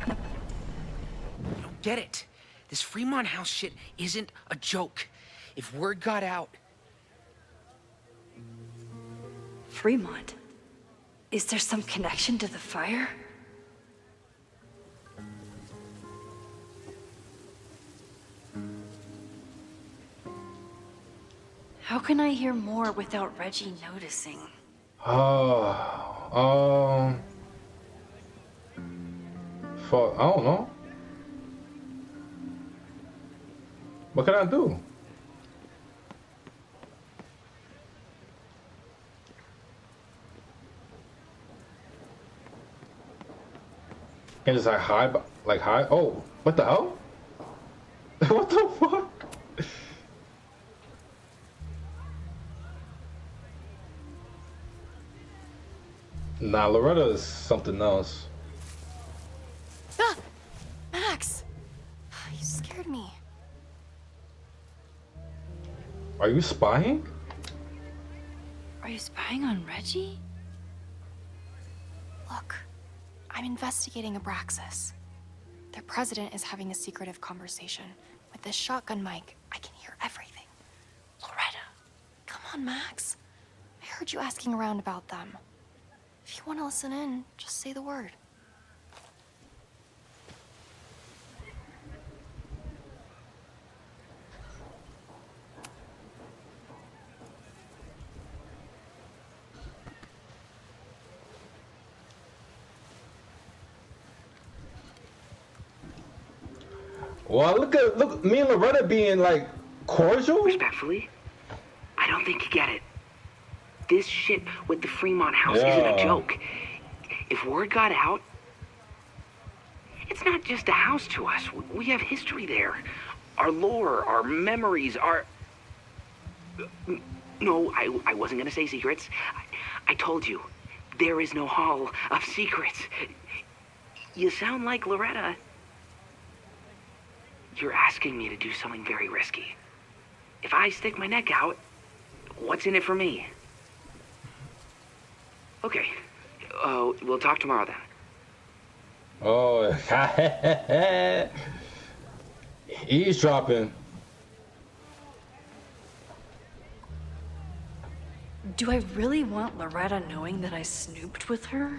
S8: You don't get it. This Fremont House shit isn't a joke. If word got out...
S3: Fremont? Is there some connection to the fire? How can I hear more without Reggie noticing?
S2: Fuck, I don't know. What can I do? Can just like hide, like hide? Oh, what the hell? What the fuck? Nah, Loretta is something else.
S1: Ah! Max! You scared me.
S2: Are you spying?
S5: Are you spying on Reggie?
S1: Look, I'm investigating Abraxas. Their president is having a secretive conversation. With this shotgun mic, I can hear everything. Loretta, come on, Max. I heard you asking around about them. If you want to listen in, just say the word.
S2: Well, look, me and Loretta being like cordial.
S14: Respectfully, I don't think you get it. This shit with the Fremont House isn't a joke. If word got out, it's not just a house to us. We have history there. Our lore, our memories, our... No, I wasn't gonna say secrets. I told you, there is no hall of secrets. You sound like Loretta. You're asking me to do something very risky. If I stick my neck out, what's in it for me? Okay. We'll talk tomorrow then.
S2: Oh, eavesdropping.
S3: Do I really want Loretta knowing that I snooped with her?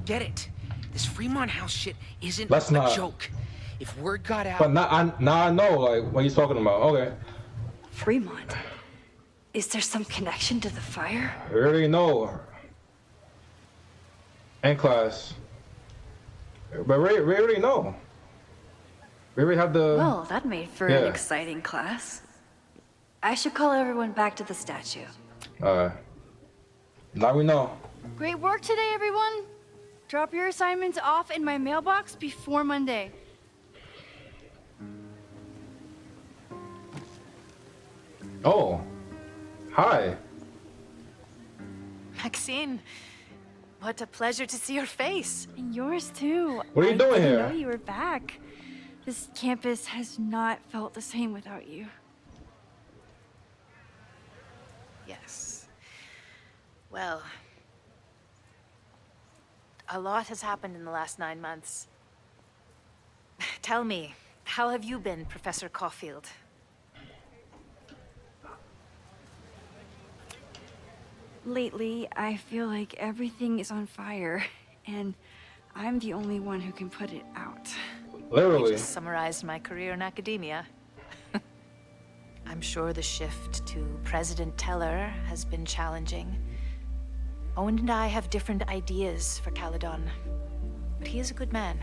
S8: Get it? This Fremont House shit isn't
S2: That's
S8: a
S2: not
S8: joke. If word got out...
S2: But now I know like what he's talking about. Okay.
S3: Fremont? Is there some connection to the fire?
S2: We already know. And class. But we already know. We already have the...
S3: Well, that made for an exciting class. I should call everyone back to the statue.
S2: Alright. Now we know.
S5: Great work today, everyone. Drop your assignments off in my mailbox before Monday.
S2: Oh. Hi.
S15: Maxine, what a pleasure to see your face.
S5: And yours too.
S2: What are you doing
S5: I didn't
S2: here?
S5: know you were back. This campus has not felt the same without you.
S15: Yes. Well, a lot has happened in the last 9 months. Tell me, how have you been, Professor Caulfield?
S5: Lately, I feel like everything is on fire, and I'm the only one who can put it out.
S2: Literally.
S15: You just summarized my career in academia. I'm sure the shift to President Teller has been challenging. Owen and I have different ideas for Caledon, but he is a good man.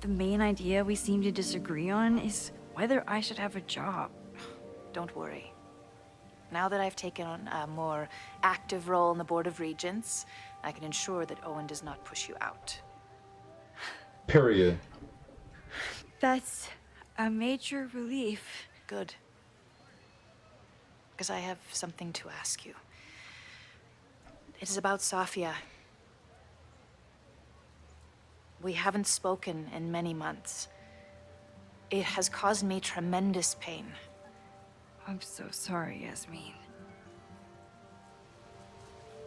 S5: The main idea we seem to disagree on is whether I should have a job.
S15: Don't worry. Now that I've taken on a more active role in the Board of Regents, I can ensure that Owen does not push you out.
S2: Period.
S5: That's a major relief.
S15: Good. Because I have something to ask you. It is about Safia. We haven't spoken in many months. It has caused me tremendous pain.
S5: I'm so sorry, Yasmin.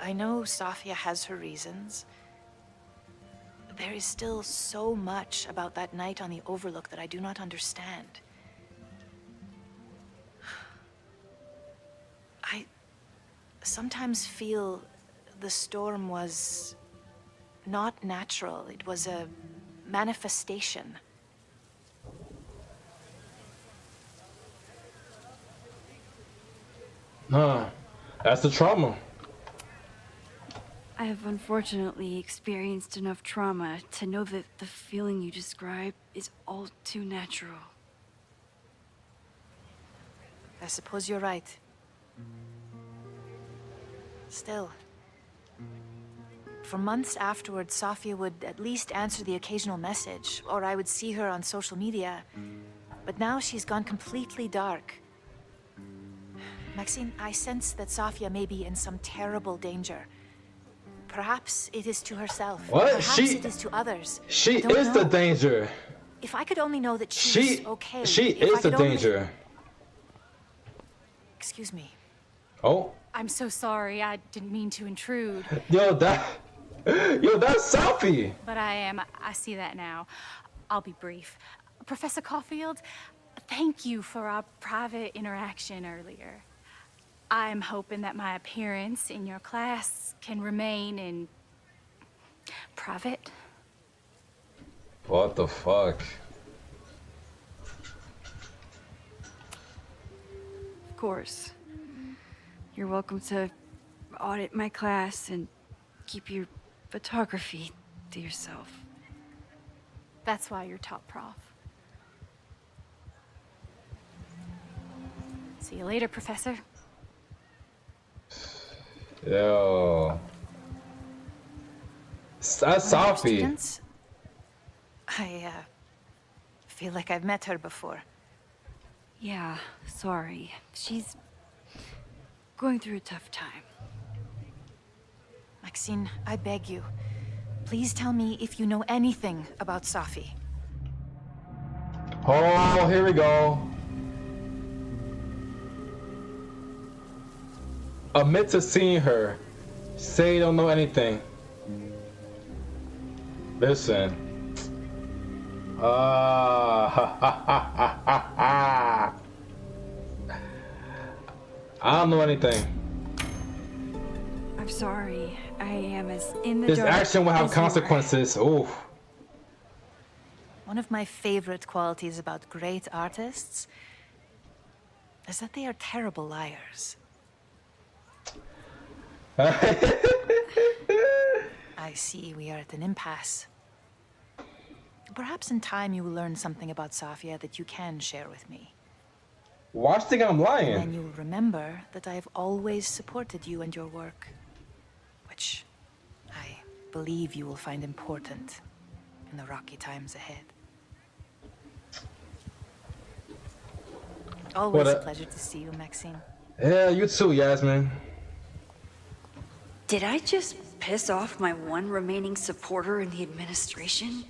S15: I know Safia has her reasons. There is still so much about that night on the Overlook that I do not understand. I sometimes feel the storm was not natural. It was a manifestation.
S2: That's the trauma.
S5: I have unfortunately experienced enough trauma to know that the feeling you describe is all too natural.
S15: I suppose you're right. Still, for months afterwards, Safia would at least answer the occasional message, or I would see her on social media. But now she's gone completely dark. Maxine, I sense that Safia may be in some terrible danger. Perhaps it is to herself.
S2: What?
S15: Perhaps it is to others.
S2: She
S15: I don't
S2: is
S15: know.
S2: the danger.
S15: If I could only know that she's okay.
S2: She
S15: If I
S2: is the
S15: could only-
S2: danger.
S15: Excuse me.
S2: Oh.
S10: I'm so sorry. I didn't mean to intrude.
S2: Yo, that's Safi.
S10: But I see that now. I'll be brief. Professor Caulfield, thank you for our private interaction earlier. I'm hoping that my appearance in your class can remain in private.
S2: What the fuck?
S5: Of course. You're welcome to audit my class and keep your photography to yourself.
S10: That's why you're top prof. See you later, Professor.
S2: Yo. That's Safi.
S15: Students? I feel like I've met her before.
S5: Yeah, sorry. She's going through a tough time.
S15: Maxine, I beg you. Please tell me if you know anything about Safi.
S2: Oh, here we go. Admit to seeing her. Say you don't know anything. Listen. I don't know anything.
S5: I'm sorry. I am as in the
S2: This
S5: dark
S2: action will have
S5: as you are.
S2: consequences. Ooh.
S15: One of my favorite qualities about great artists is that they are terrible liars. I see we are at an impasse. Perhaps in time you will learn something about Safia that you can share with me.
S2: Watch, think I'm lying.
S15: And then you will remember that I have always supported you and your work, which I believe you will find important in the rocky times ahead. Always a pleasure to see you, Maxine.
S2: Yeah, you too, Yasmin.
S3: Did I just piss off my one remaining supporter in the administration?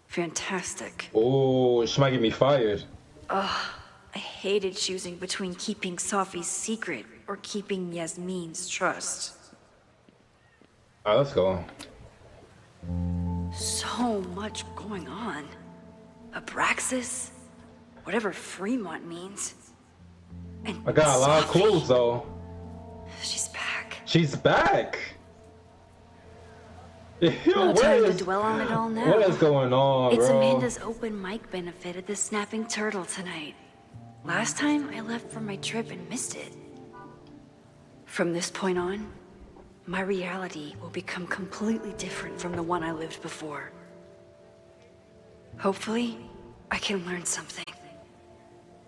S3: Fantastic.
S2: Oh, she might get me fired.
S3: Ugh, I hated choosing between keeping Safi's secret or keeping Yasmin's trust.
S2: Alright, let's go.
S3: So much going on. Abraxas, whatever Fremont means. And
S2: I got a lot of clues though.
S3: She's back.
S2: She's back. Yo,
S3: No time to dwell on it all now.
S2: What is going on,
S3: It's
S2: bro?
S3: Amanda's open mic benefit at the Snapping Turtle tonight. Last time I left for my trip and missed it. From this point on, my reality will become completely different from the one I lived before. Hopefully, I can learn something.